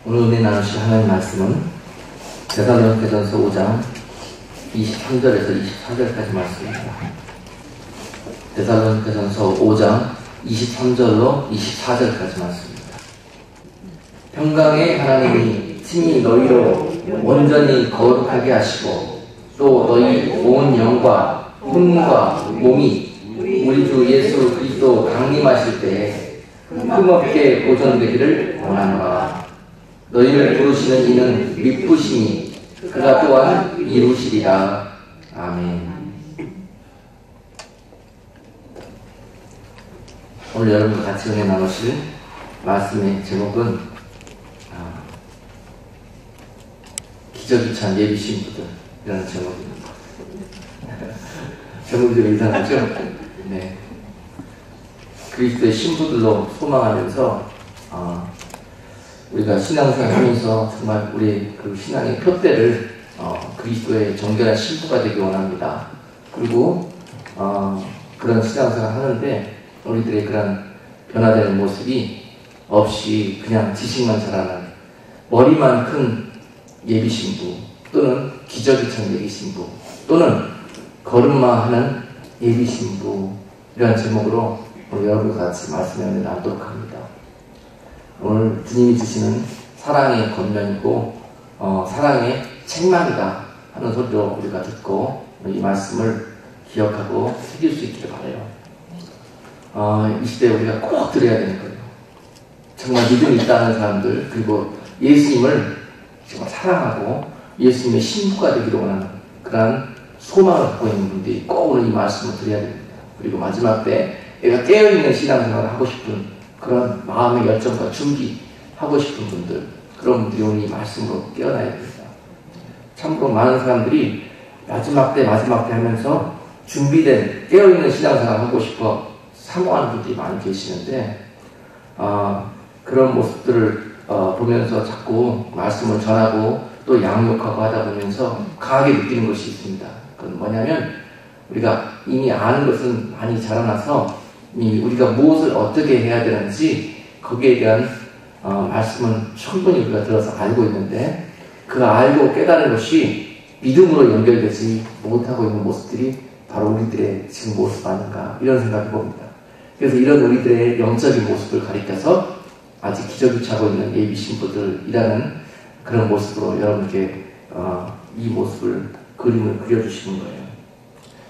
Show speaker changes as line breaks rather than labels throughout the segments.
오늘 은혜 나누실 하나님의 말씀은 데살로니가전서 5장 23절에서 24절까지 말씀입니다. 데살로니가전서 5장 23절로 24절까지 말씀입니다. 평강의 하나님이 친히 너희로 온전히 거룩하게 하시고 또 너희 온 영과 혼과 몸이 우리 주 예수 그리스도 강림하실 때에 흠없게 보존되기를 원하노라. 너희를 부르시는 이는 미쁘시니 그가 또한 이루시리라. 아멘. 오늘 여러분과 같이 은혜 나누실 말씀의 제목은 기적이 찬 예비 신부들이라는 제목입니다. 제목이 좀 이상하죠? 네. 그리스도의 신부들로 소망하면서 우리가 신앙생활 하면서 정말 우리 그 신앙의 표대를 그리스도의 정결한 신부가 되기 원합니다. 그리고 그런 신앙생활 하는데 우리들의 그런 변화되는 모습이 없이 그냥 지식만 잘하는 머리만 큰 예비 신부 또는 기적이 찬 예비 신부 또는 걸음마 하는 예비 신부 이런 제목으로 우리 여러분과 같이 말씀을 나누도록 합니다. 오늘 주님이 주시는 사랑의 권면이고 사랑의 책망이다 하는 소리로 우리가 듣고 이 말씀을 기억하고 새길 수 있기를 바라요. 이 시대에 우리가 꼭 들어야 되는 거예요. 정말 믿음이 있다는 사람들 그리고 예수님을 정말 사랑하고 예수님의 신부가 되기를 원하는 그런 소망을 갖고 있는 분들이 꼭 오늘 이 말씀을 드려야 됩니다. 그리고 마지막 때 내가 깨어있는 신앙생활을 하고 싶은 그런 마음의 열정과 준비하고 싶은 분들 그런 분들이 오늘 이 말씀으로 깨어나야 됩니다. 참고로 많은 사람들이 마지막 때 하면서 준비된 깨어있는 신앙생활을 하고 싶어 사모하는 분들이 많이 계시는데 그런 모습들을 보면서 자꾸 말씀을 전하고 또 양육하고 하다 보면서 강하게 느끼는 것이 있습니다. 그건 뭐냐면 우리가 이미 아는 것은 많이 자라나서 우리가 무엇을 어떻게 해야 되는지 거기에 대한 말씀은 충분히 우리가 들어서 알고 있는데 그 알고 깨달은 것이 믿음으로 연결되지 못하고 있는 모습들이 바로 우리들의 지금 모습 아닌가 이런 생각을 봅니다. 그래서 이런 우리들의 영적인 모습을 가리켜서 아직 기적이 차고 있는 예비 신부들이라는 그런 모습으로 여러분께 이 모습을 그림을 그려주시는 거예요.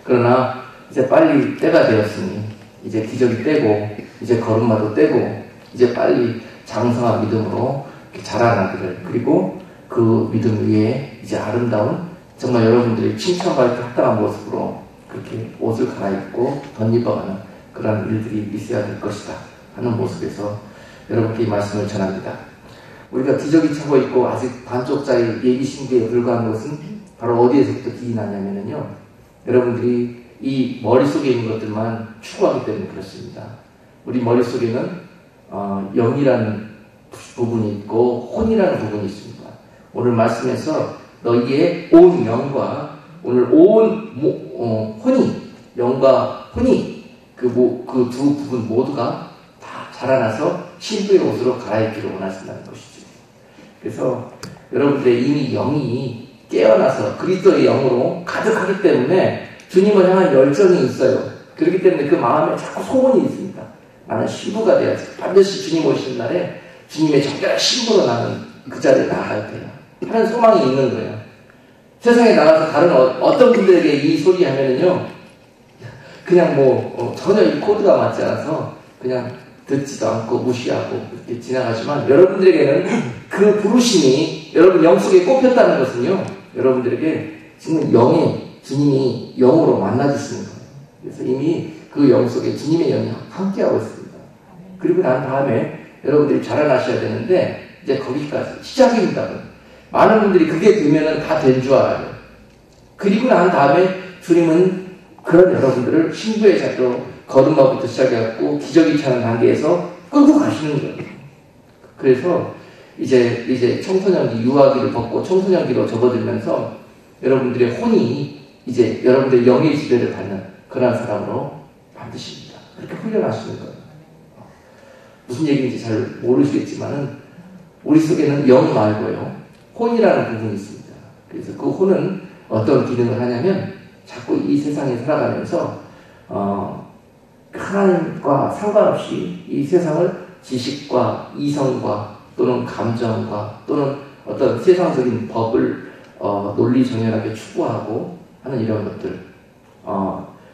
그러나 이제 빨리 때가 되었으니 이제 기적이 떼고 이제 걸음마도 떼고 이제 빨리 장성한 믿음으로 자라나기를 그리고 그 믿음 위에 이제 아름다운 정말 여러분들이 칭찬받을 때 합당한 모습으로 그렇게 옷을 갈아입고 덧입어가는 그런 일들이 있어야 될 것이다 하는 모습에서 여러분께 이 말씀을 전합니다. 우리가 기적이 차고 있고 아직 반쪽짜리 예비 신부에 불과한 것은 바로 어디에서부터 기인하냐면요 여러분들이 이 머릿속에 있는 것들만 추구하기 때문에 그렇습니다. 우리 머릿속에는 영이라는 부분이 있고 혼이라는 부분이 있습니다. 오늘 말씀에서 너희의 온 영과 오늘 온 혼이 영과 혼이 그 두 부분 모두가 다 자라나서 신부의 옷으로 갈아입기를 원하신다는 것이죠. 그래서 여러분들의 이미 영이 깨어나서 그리스도의 영으로 가득하기 때문에 주님을 향한 열정이 있어요. 그렇기 때문에 그 마음에 자꾸 소원이 있습니다. 나는 신부가 돼야지. 반드시 주님 오시는 날에 주님의 정결한 신부로 나는 그 자리에 나아갈 거야 하는 소망이 있는 거예요. 세상에 나가서 다른 어떤 분들에게 이 소리 하면은요 그냥 전혀 이 코드가 맞지 않아서 그냥 듣지도 않고 무시하고 이렇게 지나가지만 여러분들에게는 그 부르심이 여러분 영 속에 꼽혔다는 것은요 여러분들에게 지금 주님이 영으로 만나주시는 거예요. 그래서 이미 그 영 속에 주님의 영이 함께하고 있습니다. 그리고 난 다음에 여러분들이 자라나셔야 되는데 이제 거기까지 시작입니다. 많은 분들이 그게 되면은 다 된 줄 알아요. 그리고 난 다음에 주님은 그런 여러분들을 신부의 자리로 걸음마부터 시작해갖고 기적이 차는 단계에서 끌고 가시는 거예요. 그래서 이제 청소년기 유아기를 벗고 청소년기로 접어들면서 여러분들의 혼이 이제 여러분들의 영의 지배를 받는 그런 사람으로 만드십니다. 그렇게 훈련하시는 거예요. 무슨 얘기인지 잘 모르시겠지만은 우리 속에는 영 말고요, 혼이라는 부분이 있습니다. 그래서 그 혼은 어떤 기능을 하냐면 자꾸 이 세상에 살아가면서 하나님과 상관없이 이 세상을 지식과 이성과 또는 감정과 또는 어떤 세상적인 법을 논리 정연하게 추구하고 하는 이런 것들,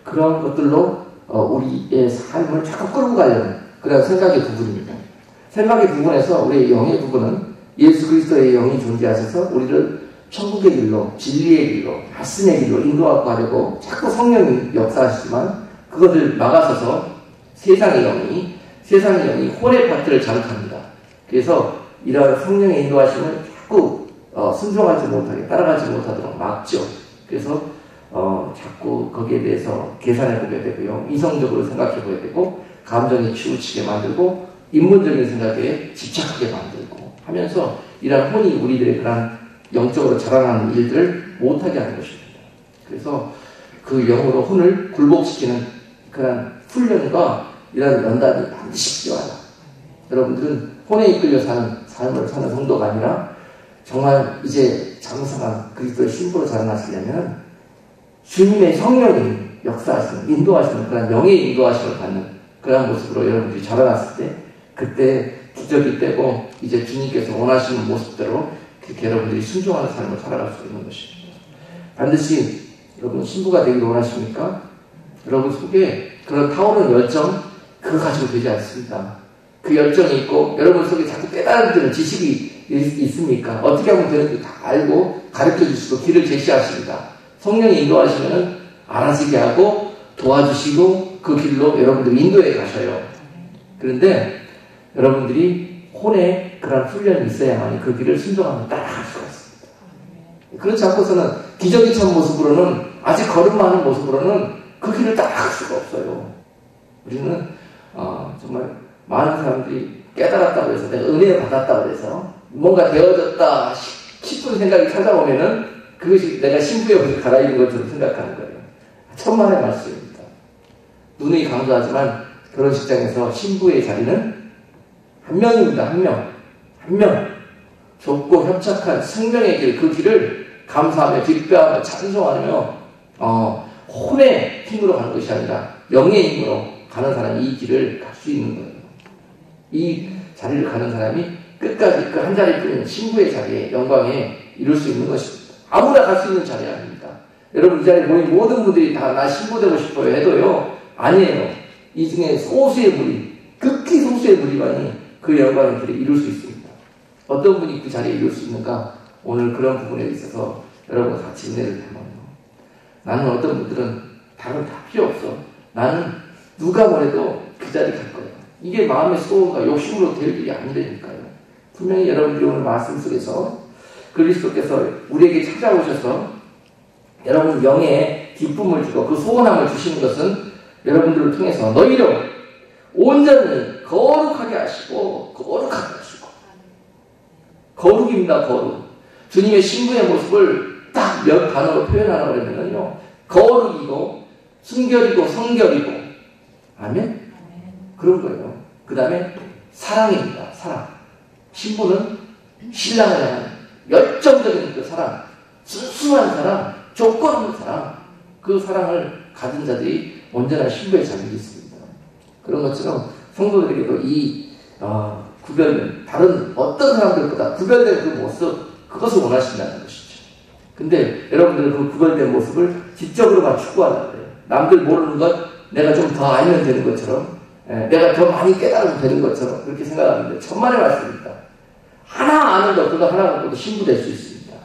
그런 것들로 우리의 삶을 자꾸 끌고 가려는 그런 생각의 부분입니다. 생각의 부분에서 우리의 영의 부분은 예수 그리스도의 영이 존재하셔서 우리를 천국의 길로, 진리의 길로, 말씀의 길로 인도하고 하려고 자꾸 성령이 역사하시지만 그것을 막아서서 세상의 영이 혼의 파트를 자극합니다. 그래서 이러한 성령의 인도하심을 자꾸 순종하지 못하게, 따라가지 못하도록 막죠. 그래서 자꾸 거기에 대해서 계산해 보게 되고요, 이성적으로 생각해 보게 되고, 감정에 치우치게 만들고, 인문적인 생각에 집착하게 만들고 하면서 이러한 혼이 우리들의 그런 영적으로 자라나는 일들을 못하게 하는 것입니다. 그래서 그 영으로 혼을 굴복시키는 그런 훈련과 이런 연단이 반드시 필요하다. 여러분들은 혼에 이끌려 사는 삶을 사는 성도가 아니라 정말 이제 장성한 그리스도의 신부로 자라나시려면 주님의 성령이 역사하시는, 인도하시는 그런 영의 인도하심을 받는 그런 모습으로 여러분들이 자라났을 때, 그때 기적이 되고 이제 주님께서 원하시는 모습대로 그렇게 여러분들이 순종하는 삶을 살아갈 수 있는 것입니다. 반드시 여러분 신부가 되기를 원하십니까? 여러분 속에 그런 타오르는 열정, 그거 가지고 되지 않습니다. 그 열정이 있고 여러분 속에 자꾸 깨달음되는 지식이 있습니까? 어떻게 하면 되는지 다 알고 가르쳐 주시고 길을 제시하십니다. 성령이 인도하시면 알아지게 하고 도와주시고 그 길로 여러분들이 인도해 가셔요. 그런데 여러분들이 혼의 그런 훈련이 있어야만 그 길을 순종하며 따라갈 수가 있습니다. 그렇지 않고서는 기저귀 찬 모습으로는, 아직 걸음마는 모습으로는 그 길을 따라갈 수가 없어요. 우리는 정말 많은 사람들이 깨달았다고 해서, 내가 은혜를 받았다고 해서 뭔가 되어졌다 싶은 생각이 찾아오면은 그것이 내가 신부의 옷을 갈아입은 것처럼 생각하는 거예요. 천만의 말씀입니다. 누누이 강조하지만 결혼식장에서 신부의 자리는 한 명입니다. 한 명. 좁고 협착한 생명의 길, 그 길을 감사하며 기뻐하며 찬송하며 혼의 힘으로 가는 것이 아니라 영의 힘으로 가는 사람이 이 길을 갈 수 있는 거예요. 이 자리를 가는 사람이 끝까지 그 한 자리뿐인 신부의 자리에, 영광에 이룰 수 있는 것입니다. 아무나 갈 수 있는 자리 아닙니다. 여러분 이 자리에 모인 모든 분들이 다 나 신부 되고 싶어요 해도요, 아니에요. 이 중에 소수의 무리, 극히 소수의 무리만이 그 영광의 길에 이룰 수 있습니다. 어떤 분이 그 자리에 이룰 수 있는가? 오늘 그런 부분에 있어서 여러분 같이 은혜를 담아요. 나는 어떤 분들은 다른 다 필요 없어. 나는 누가 뭐래도 그 자리 갈 거예요. 이게 마음의 소원과 욕심으로 될 일이 아니라니까요. 분명히 여러분들이 오늘 말씀 속에서 그리스도께서 우리에게 찾아오셔서 여러분 영에 기쁨을 주고 그 소원함을 주시는 것은 여러분들을 통해서 너희로 온전히 거룩하게 하시고, 거룩입니다. 거룩. 주님의 신부의 모습을 딱 몇 단어로 표현하라고 그러면요, 거룩이고 순결이고 성결이고, 아멘? 그런 거예요. 그 다음에 사랑입니다. 사랑. 신부는 신랑을 향한 열정적인 그 사랑, 순수한 사랑, 조건 없는 사랑, 그 사랑을 가진 자들이 온전한 신부의 자격이 있습니다. 그런 것처럼 성도들에게도 이 구별된, 다른 어떤 사람들보다 구별된 그 모습, 그것을 원하신다는 것이죠. 근데 여러분들은 그 구별된 모습을 지적으로만 추구하려고 해요. 남들 모르는 것 내가 좀 더 알면 되는 것처럼, 내가 더 많이 깨달으면 되는 것처럼 그렇게 생각하는데 천만의 말씀입니다. 하나 아는 것, 그거 하나 가지고도 신부 될 수 있습니다.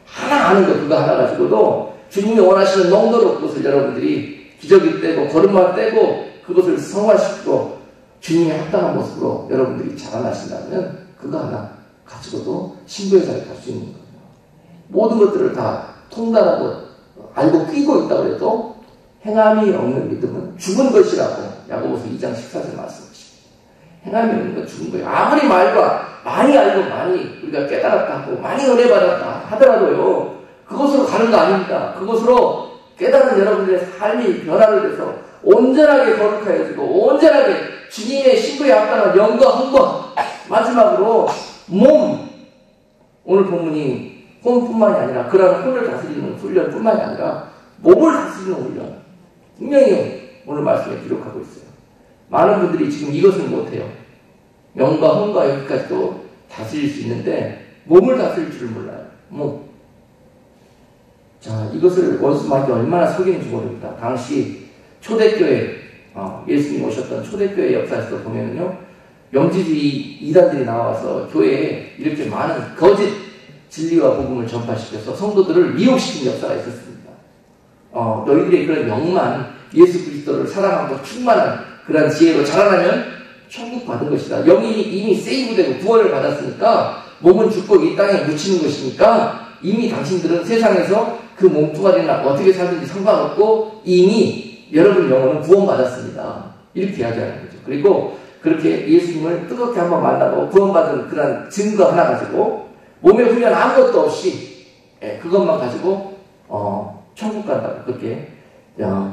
하나 아는 것, 그거 하나 가지고도 주님이 원하시는 농도로 그것을 여러분들이 기저귀 떼고 걸음마 떼고 그것을 성화시키고 주님의 합당한 모습으로 여러분들이 자라나신다면 그거 하나 가지고도 신부의 자리에 갈 수 있는 거예요. 모든 것들을 다 통달하고 알고 끼고 있다고 해도 행함이 없는 믿음은 죽은 것이라고 야고보서 2장 14절 말씀하십니다. 행함이 없는 건 죽은 거예요. 아무리 말과 많이 알고 많이 우리가 깨달았다 하고 많이 은혜 받았다 하더라도요, 그것으로 가는 거 아닙니다. 그것으로 깨달은 여러분들의 삶이 변화를 해서 온전하게 거룩하여지고 온전하게 주님의 신부에 합당한 영과 흥과 마지막으로 몸, 오늘 본문이 혼뿐만이 아니라 그런 혼을 다스리는 훈련뿐만이 아니라 몸을 다스리는 훈련. 분명히 오늘 말씀에 기록하고 있어요. 많은 분들이 지금 이것을 못해요. 영과 혼과 여기까지도 다스릴 수 있는데 몸을 다스릴 줄을 몰라요. 몸. 자, 이것을 원수마귀가 얼마나 속이는지 모릅니다. 당시 초대교회, 예수님 오셨던 초대교회 역사에서 보면요, 영지주의 이단들이 나와서 교회에 이렇게 많은 거짓 진리와 복음을 전파시켜서 성도들을 미혹시킨 역사가 있었습니다. 너희들의 그런 영만 예수 그리스도를 사랑하고 충만한 그런 지혜로 자라나면 천국 받은 것이다. 영이 이미 세이브되고 구원을 받았으니까 몸은 죽고 이 땅에 묻히는 것이니까 이미 당신들은 세상에서 그 몸뚱아리나 어떻게 살든지 상관없고 이미 여러분 영혼은 구원받았습니다. 이렇게 이야기하는 거죠. 그리고 그렇게 예수님을 뜨겁게 한번 만나고 구원받은 그런 증거 하나 가지고 몸에 훈련 아무것도 없이 그것만 가지고 천국 간다고 그렇게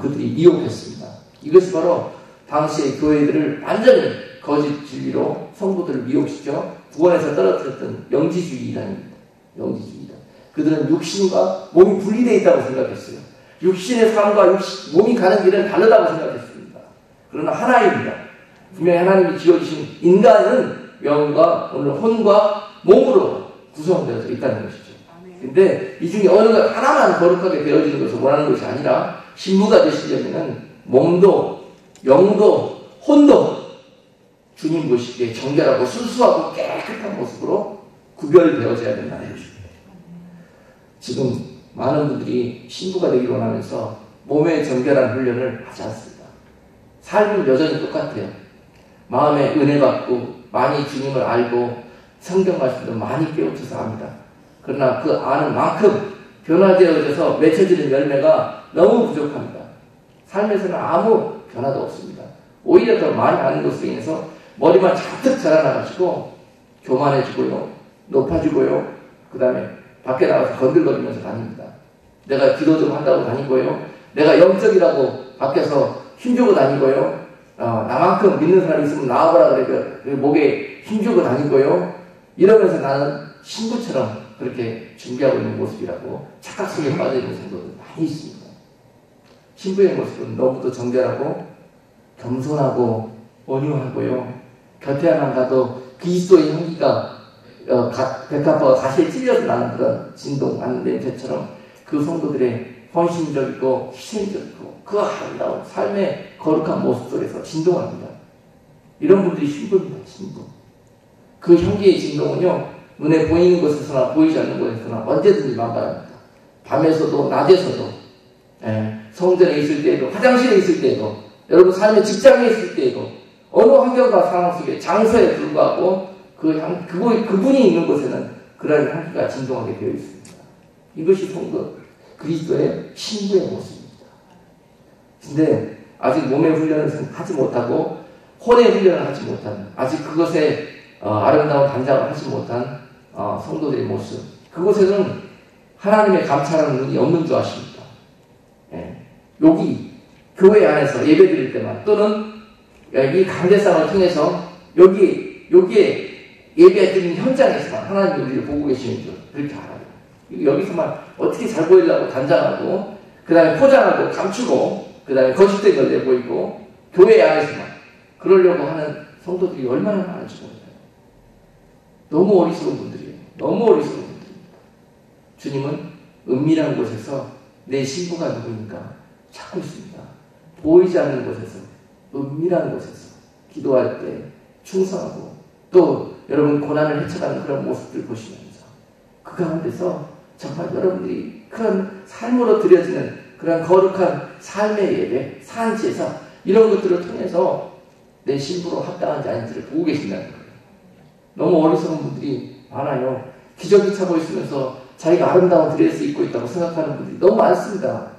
그들이 미혹했습니다. 이것이 바로 당시의 교회들을 완전히 거짓 진리로 성도들을 미혹시켜 구원에서 떨어뜨렸던 영지주의 이단입니다. 영지주의 이단. 그들은 육신과 몸이 분리되어 있다고 생각했어요. 육신의 삶과 몸이 가는 길은 다르다고 생각했습니다. 그러나 하나입니다. 분명히 하나님이 지어주신 인간은 영과 오늘 혼과 몸으로 구성되어져 있다는 것이죠. 근데 이 중에 어느 것 하나만 거룩하게 되어지는 것을 원하는 것이 아니라 신부가 되시려면 몸도 영도 혼도 주님 보시기에 정결하고 순수하고 깨끗한 모습으로 구별되어져야 된다는 것입니다. 지금 많은 분들이 신부가 되기를 원하면서 몸의 정결한 훈련을 하지 않습니다. 삶은 여전히 똑같아요. 마음에 은혜 받고 많이 주님을 알고 성경 말씀도 많이 깨우쳐서 압니다. 그러나 그 아는 만큼 변화되어져서 맺혀지는 열매가 너무 부족합니다. 삶에서는 아무 변화도 없습니다. 오히려 더 많이 아는 것으로 인해서 머리만 잔뜩 자라나가지고 교만해지고요, 높아지고요, 그 다음에 밖에 나가서 건들거리면서 다닙니다. 내가 기도 좀 한다고 다니고요, 내가 영적이라고 밖에서 힘주고 다니고요, 나만큼 믿는 사람이 있으면 나와보라 그래 목에 힘주고 다니고요, 이러면서 나는 신부처럼 그렇게 준비하고 있는 모습이라고 착각 속에 빠져있는 성도들 많이 있습니다. 신부의 모습은 너무도 정결하고 겸손하고 온유하고요, 곁에 하나 가도 그리스도의 향기가 백합화가 가시에 찔려서 나는 그런 진동하는 냄새처럼 그 성도들의 헌신적이고 희생적이고 그 아름다운 삶의 거룩한 모습 속에서 진동합니다. 이런 분들이 신부입니다. 신부. 그 향기의 진동은요, 눈에 보이는 곳에서나 보이지 않는 곳에서나 언제든지 만발합니다. 밤에서도 낮에서도, 성전에 있을 때에도, 화장실에 있을 때에도, 여러분 삶의 직장에 있을 때에도, 어느 환경과 상황 속에 장소에 불구하고 그분이 있는 곳에는 그런 향기가 진동하게 되어 있습니다. 이것이 성도 그리스도의 신부의 모습입니다. 근데 아직 몸의 훈련을 하지 못하고 혼의 훈련을 하지 못한, 아직 그것에 아름다운 단장을 하지 못한 성도들의 모습, 그곳에는 하나님의 감찰하는 눈이 없는 줄 아십니까? 여기 교회 안에서 예배 드릴 때만, 또는 이 강대상을 통해서 여기에 예배 드리는 현장에서만 하나님이 우리를 보고 계시는 줄 그렇게 알아요. 여기서만 어떻게 잘 보이려고 단장하고, 그 다음에 포장하고 감추고, 그 다음에 거짓된 걸 내보이고, 교회 안에서만 그러려고 하는 성도들이 얼마나 많은지 몰라요. 너무 어리석은 분들이에요. 너무 어리석은 분들입니다. 주님은 은밀한 곳에서 내 신부가 누구인가 찾고 있습니다. 보이지 않는 곳에서, 은밀한 곳에서 기도할 때 충성하고, 또 여러분 고난을 헤쳐가는 그런 모습들 보시면서 그 가운데서 정말 여러분들이 그런 삶으로 드려지는 그런 거룩한 삶의 예배, 산제사, 이런 것들을 통해서 내 신부로 합당한지 아닌지를 보고 계신다는 거예요. 너무 어리석은 분들이 많아요. 기저귀 차고 있으면서 자기가 아름다운 드레스 입고 있다고 생각하는 분들이 너무 많습니다.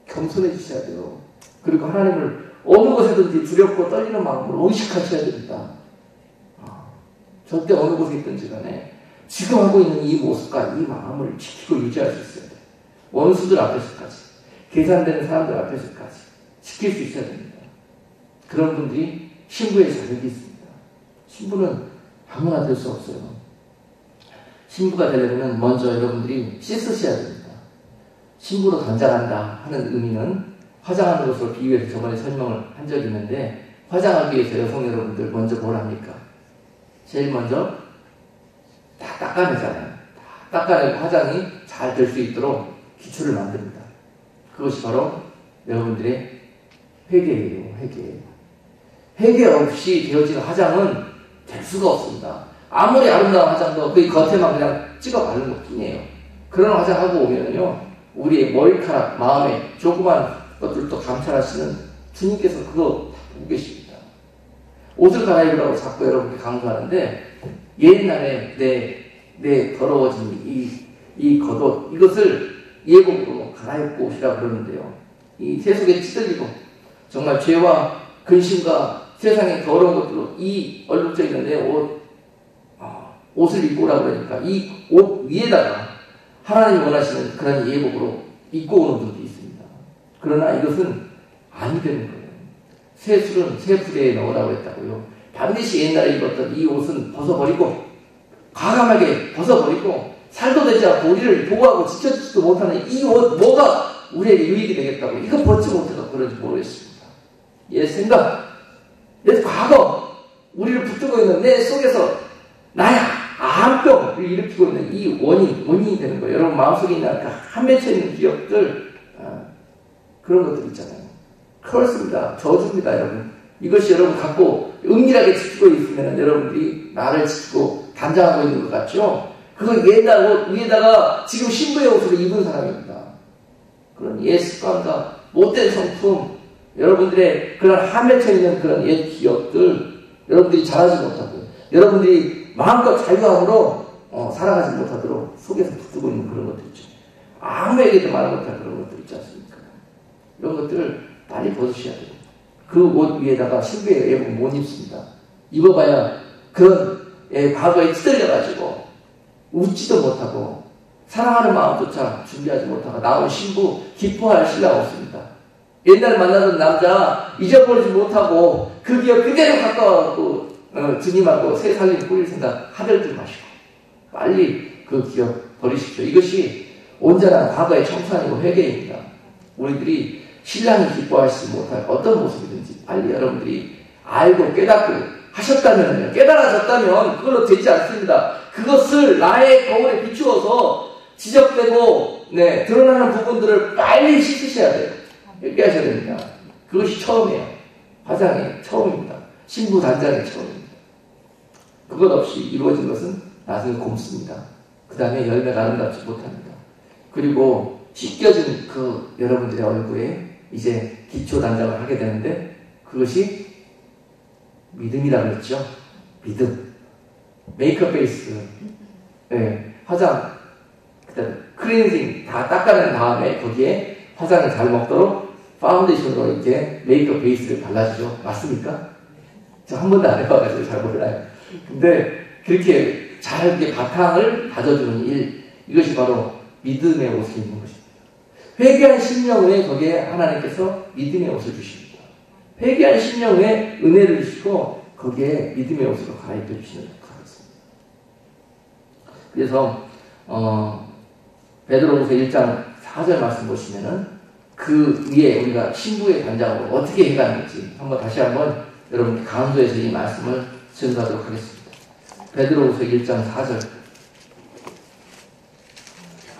겸손해지셔야 돼요. 그리고 하나님을 어느 곳에든지 두렵고 떨리는 마음으로 의식하셔야 됩니다. 절대 어느 곳에 있든지 간에 지금 하고 있는 이 모습과 이 마음을 지키고 유지할 수 있어야 돼요. 원수들 앞에서까지, 계산되는 사람들 앞에서까지 지킬 수 있어야 됩니다. 그런 분들이 신부의 자격이 있습니다. 신부는 아무나 될 수 없어요. 신부가 되려면 먼저 여러분들이 씻으셔야 됩니다. 신부로 단장한다 하는 의미는 화장하는 것으로 비유해서 저번에 설명을 한 적이 있는데, 화장하기 위해서 여성 여러분들 먼저 뭘 합니까? 제일 먼저 다 닦아내잖아요. 다 닦아내고 화장이 잘 될 수 있도록 기초를 만듭니다. 그것이 바로 여러분들의 회개예요. 회개 없이 되어진 화장은 될 수가 없습니다. 아무리 아름다운 화장도 그 겉에만 그냥 찍어 바르는 것 뿐이에요. 그런 화장하고 오면요, 우리의 머리카락, 마음에 조그만 것들도 감찰하시는 주님께서 그거 보고 계십니다. 옷을 갈아입으라고 자꾸 여러분께 강조하는데, 옛날에 내 더러워진 이 겉옷, 이것을 예복으로 갈아입고 오시라 그러는데요. 이 세속에 찌들리고 정말 죄와 근심과 세상의 더러운 것들로 이 얼룩져 있는 내 옷을 입고 오라 그러니까 이 옷 위에다가 하나님이 원하시는 그런 예복으로 입고 오는 분도 있습니다. 그러나 이것은 아니 되는 거예요. 새 술은 새 부대에 넣으라고 했다고요. 반드시 옛날에 입었던 이 옷은 벗어버리고, 과감하게 벗어버리고, 살도 되지 않고 우리를 보호하고 지켜주지도 못하는 이 옷, 뭐가 우리에게 유익이 되겠다고, 이거 벗지 못해서 그런지 모르겠습니다. 옛 생각, 옛 과거, 우리를 붙들고 있는 내 속에서 나야 암병을 일으키고 있는 이 원인이 되는 거예요. 여러분 마음속에 있는 한 맺혀 있는 기억들, 그런 것들 있잖아요. 커스입니다. 저주입니다, 여러분. 이것이 여러분 갖고 은밀하게 지키고 있으면 여러분들이 나를 지키고 단장하고 있는 것 같죠? 그걸 옛날 옷 위에다가 지금 신부의 옷을 입은 사람입니다. 그런 옛 습관과 못된 성품, 여러분들의 그런 함맺혀 있는 그런 옛 기억들, 여러분들이 잘하지 못하고, 여러분들이 마음껏 자유함으로 살아가지 못하도록 속에서 붙들고 있는 그런 것들 있죠. 아무에게도 말 못할 그런 것들 있지 않습니까? 이런 것들을 빨리 벗으셔야 돼요. 그 옷 위에다가 신부의 예복 못 입습니다. 입어봐야 그런 과거에 찌들려가지고 웃지도 못하고 사랑하는 마음조차 준비하지 못하고 나온 신부 기뻐할 신랑 없습니다. 옛날 만나던 남자 잊어버리지 못하고 그 기억 그대로 가까워갖고 주님하고 새 살림 꾸릴 생각 하들지 마시고 빨리 그 기억 버리십시오. 이것이 온전한 과거의 청산이고 회개입니다. 우리들이 신랑이 기뻐하시지 못할 어떤 모습이든지 빨리 여러분들이 알고 깨닫고 하셨다면, 깨달아졌다면 그걸로 되지 않습니다. 그것을 나의 거울에 비추어서 지적되고 드러나는 부분들을 빨리 씻으셔야 돼요. 회개하셔야 됩니다. 그것이 처음이에요. 화장의 처음입니다. 신부 단장의 처음입니다. 그것 없이 이루어진 것은 나중에 곰습니다. 그 다음에 열매가 아름답지 못합니다. 그리고 씻겨진 그 여러분들의 얼굴에 이제 기초 단장을 하게 되는데, 그것이 믿음이라고 했죠. 믿음. 메이크업 베이스, 화장, 그다음에 클렌징 다 닦아낸 다음에 거기에 화장이 잘 먹도록 파운데이션으로 이렇게 메이크업 베이스를 발라주죠. 맞습니까? 저 한 번도 안 해봐가지고 잘 몰라요. 근데 그렇게 잘 이렇게 바탕을 다져주는 일, 이것이 바로 믿음의 옷을 입는 것입니다. 회개한 심령 후에 거기에 하나님께서 믿음의 옷을 주십니다. 회개한 심령 후에 은혜를 주시고 거기에 믿음의 옷으로 갈아입혀 주시는 것입니다. 그래서 베드로후서 1장 4절 말씀 보시면은 그 위에 우리가 신부의 단장으로 어떻게 해가는지 다시 한번 여러분께 강조해서 이 말씀을 증거하도록 하겠습니다. 베드로후서 1장 4절.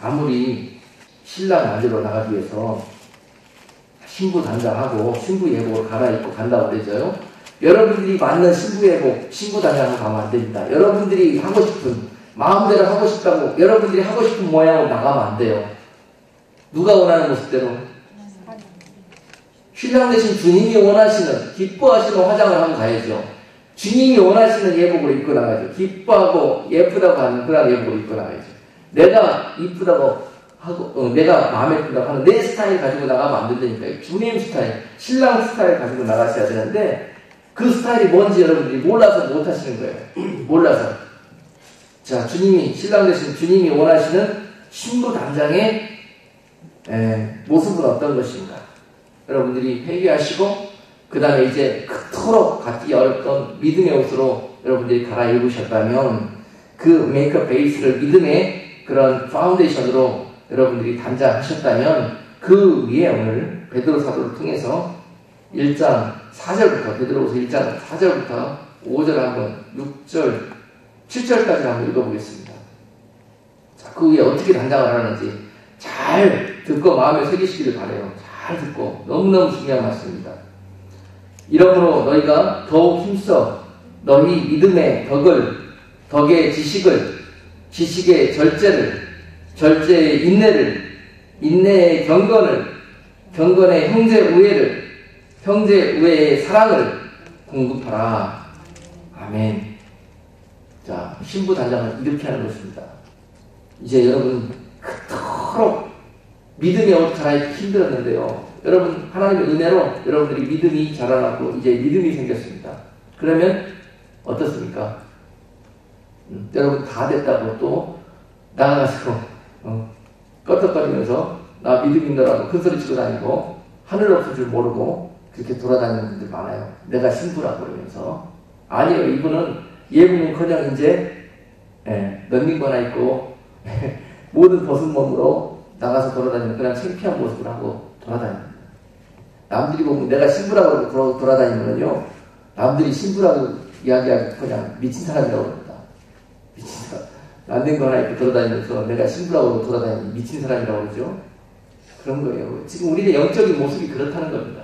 아무리 신랑 맞으러 나가기 위해서 신부 단장하고 신부 예복을 갈아입고 간다고 그러죠. 여러분들이 맞는 신부 예복, 신부 단장을 가면 안 됩니다. 여러분들이 하고 싶은, 마음대로 하고 싶다고 여러분들이 하고 싶은 모양으로 나가면 안 돼요. 누가 원하는 모습대로? 신랑 대신 주님이 원하시는, 기뻐하시는 화장을 하고 가야죠. 주님이 원하시는 예복을 입고 나가죠. 기뻐하고 예쁘다고 하는 그런 예복을 입고 나가야죠. 내가 이쁘다고 하고, 내가 마음에 든다고 하는 내 스타일 가지고 나가면 안 된다니까요. 주님 스타일, 신랑 스타일 가지고 나가셔야 되는데, 그 스타일이 뭔지 여러분들이 몰라서 못 하시는 거예요. 몰라서. 자, 신랑 대신 주님이 원하시는 신부 단장의 모습은 어떤 것인가? 여러분들이 회개하시고, 그 다음에 이제 그토록 갖기 어렵던 믿음의 옷으로 여러분들이 갈아입으셨다면, 그 그 메이커 베이스를 믿음의 그런 파운데이션으로 여러분들이 단장하셨다면 그 위에 오늘 베드로 사도를 통해서 1장 4절부터 베드로후서 1장 4절부터 5절 한번 6절 7절까지 한번 읽어보겠습니다. 자, 그 위에 어떻게 단장을 하는지 잘 듣고 마음에 새기시기를 바라요. 잘 듣고 너무너무 중요한 말씀입니다. 이러므로 너희가 더욱 힘써 너희 믿음의 덕의 지식을, 지식의 절제를, 절제의 인내를, 인내의 경건을, 경건의 형제 우애를, 형제 우애의 사랑을 공급하라. 아멘. 자, 신부 단장은 이렇게 하는 것입니다. 이제 여러분 그토록 믿음이 옷 갈아입기 힘들었는데요. 여러분 하나님의 은혜로 여러분들이 믿음이 자라나고 이제 믿음이 생겼습니다. 그러면 어떻습니까? 여러분 다 됐다고 또 나가서 껐덕거리면서 나 믿음 있노라고 큰소리 치고 다니고 하늘 없을 줄 모르고 그렇게 돌아다니는 분들 많아요. 내가 신부라고 그러면서. 아니요, 이분은 예분은커녕 이제 런닝건 하나 입고 모든 벗은 몸으로 나가서 돌아다니는 그냥 창피한 모습을 하고 돌아다닙니다. 남들이 보면 내가 신부라고 그러고 돌아다니면요, 남들이 신부라고 이야기하기 그냥 미친 사람이라고 합니다. 미친 사람. 런닝건 하나 입고 돌아다니면서 내가 신부라고 돌아다니는 미친 사람이라고 그러죠. 그런 거예요. 지금 우리의 영적인 모습이 그렇다는 겁니다.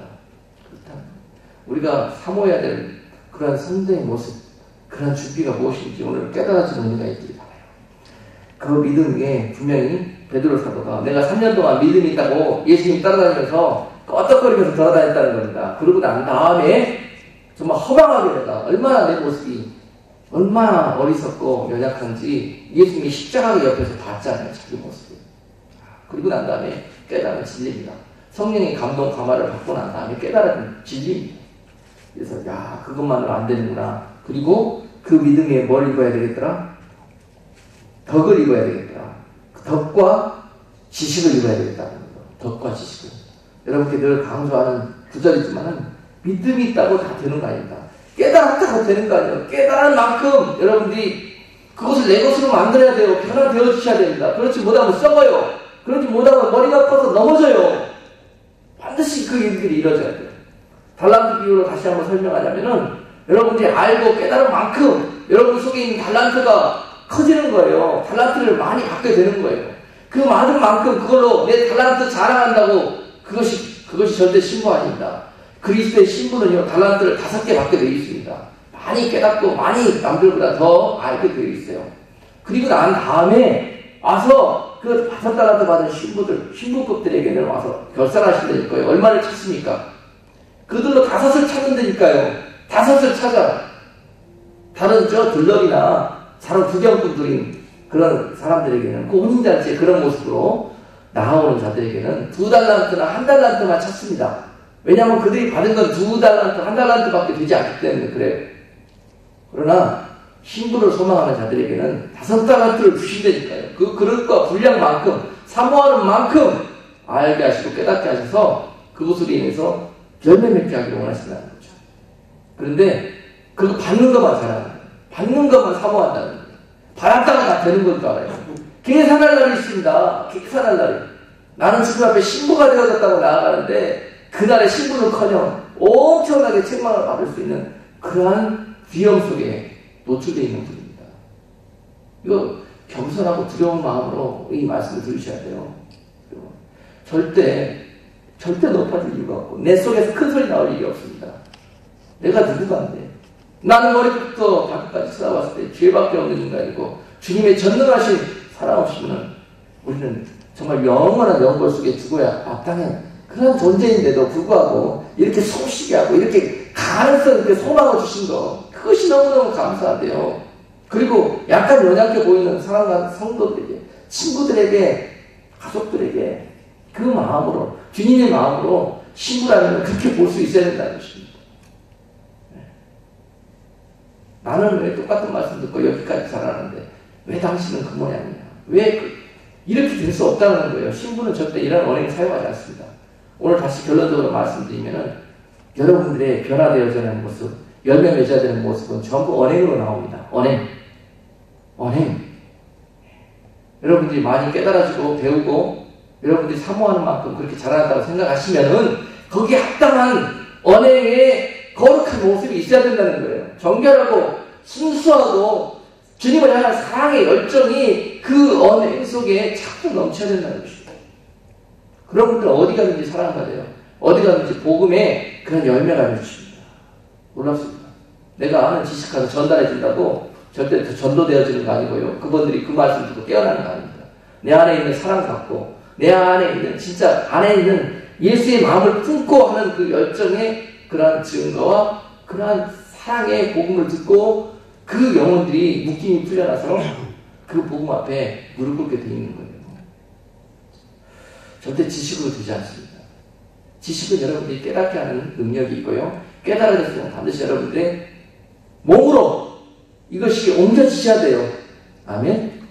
우리가 사모해야 될 그러한 선대의 모습, 그러한 준비가 무엇인지 오늘 깨달아지는 은혜가 있기를 바라요. 그 믿음에 분명히 베드로 사도가 내가 3년 동안 믿음이 있다고 예수님 따라다니면서 껐덕거리면서 돌아다녔다는 겁니다. 그러고 난 다음에 정말 허망하게 내가 얼마나 내 모습이 얼마나 어리석고 연약한지 예수님이 십자가 옆에서 봤잖아요. 자기 모습을. 그리고 난 다음에 깨달은 진리입니다. 성령의 감동 감화를 받고 난 다음에 깨달은 진리입니다. 그래서 야, 그것만으로 안 되는구나. 그리고 그 믿음 위에 뭘 입어야 되겠더라? 덕을 입어야 되겠더라. 그 덕과 지식을 입어야 되겠다는 거예요. 덕과 지식을. 여러분께 늘 강조하는 구절이지만은 믿음이 있다고 다 되는 거 아닙니다. 깨달았다고 되는 거 아니에요. 깨달은 만큼 여러분들이 그것을 내 것으로 만들어야 돼요. 변화되어 주셔야 됩니다. 그렇지 못하면 썩어요. 그렇지 못하면 머리가 커서 넘어져요. 반드시 그 일들이 이루어져야 돼요. 달란트 비유로 다시 한번 설명하자면은 여러분들이 알고 깨달은 만큼 여러분 속에 있는 달란트가 커지는 거예요. 달란트를 많이 받게 되는 거예요. 그 많은 만큼 그걸로 내 달란트 자랑한다고 그것이 절대 신부 아닙니다. 그리스도의 신부는요, 달란트를 5개 받게 되어 있습니다. 많이 깨닫고 많이 남들보다 더 알게 되어 있어요. 그리고 난 다음에 와서 그 5달란트 받은 신부급들에게는 와서 결산하신다니까요. 얼마를 찾습니까? 그들로 5을 찾는다니까요. 5을 찾아. 다른 들러리나 다른 구경꾼들인 그런 사람들에게는 그 혼인잔치에 그런 모습으로 나오는 자들에게는 2달란트나 1달란트만 찾습니다. 왜냐하면 그들이 받은 건 2달란트, 1달란트밖에 되지 않기 때문에 그래요. 그러나 신부를 소망하는 자들에게는 5달란트를 주신다니까요. 그 그릇과 분량만큼, 사모하는 만큼 알게 하시고 깨닫게 하셔서 그것으로 인해서 열매 맺게 하기를 원하신다는 거죠. 그런데 그거 받는 것만 잘하는 거예요. 받는 것만 사모한다는 거예요. 받았다가 다 되는 걸 줄 알아요. 계산할 날이 있습니다. 계산할 날이. 나는 주님 앞에 신부가 되어졌다고 나아가는데 그날의 신부는커녕 엄청나게 책망을 받을 수 있는 그러한 위험 속에 노출되어 있는 분입니다. 이거 겸손하고 두려운 마음으로 이 말씀을 들으셔야 돼요. 절대 높아질 이유가 없고 내 속에서 큰 소리 나올 일이 없습니다. 내가 누구간데 나는 머리부터 발끝까지 쳐다봤을 때 죄밖에 없는 인간이고 주님의 전능하신 사랑 없이는 우리는 정말 영원한 영벌 속에 죽어야 마땅한 그런 존재인데도 불구하고 이렇게 소식이 하고 이렇게 가능성 이렇게 소망을 주신 거 그것이 너무너무 감사한데요. 그리고 약간 연약해 보이는 사랑하는 성도들에게, 친구들에게, 가족들에게 그 마음으로, 주님의 마음으로 신부라면 그렇게 볼 수 있어야 된다는 것입니다. 나는 왜 똑같은 말씀 듣고 여기까지 자라는데 왜 당신은 그 모양이냐? 왜 이렇게 될 수 없다는 거예요. 신부는 절대 이런 언행을 사용하지 않습니다. 오늘 다시 결론적으로 말씀드리면은 여러분들의 변화되어지는 모습, 열매 맺어야 되는 모습은 전부 언행으로 나옵니다. 언행. 언행. 여러분들이 많이 깨달아지고 배우고 여러분들이 사모하는 만큼 그렇게 자라난다고 생각하시면은 거기에 합당한 언행의 거룩한 모습이 있어야 된다는 거예요. 정결하고 순수하고 주님을 향한 사랑의 열정이 그 언행 속에 자꾸 넘쳐야 된다는 것입니다. 그런 분들은 어디 가든지 사랑받아요. 어디 가든지 복음에 그런 열매가 맺힙니다. 놀랍습니다. 내가 아는 지식 가서 전달해 준다고 절대 전도되어지는 거 아니고요. 그분들이 그 말씀 듣고 깨어나는 거 아닙니다. 내 안에 있는 사랑 갖고 내 안에 있는 진짜 안에 있는 예수의 마음을 품고 하는 그 열정의 그러한 증거와 그러한 사랑의 복음을 듣고 그 영혼들이 묶임이 풀려나서 그 복음 앞에 무릎 꿇게 되어 있는 거예요. 절대 지식으로 되지 않습니다. 지식은 여러분들이 깨닫게 하는 능력이 있고요. 깨달아졌으면 반드시 여러분들의 몸으로 이것이 옮겨지셔야 돼요. 아멘?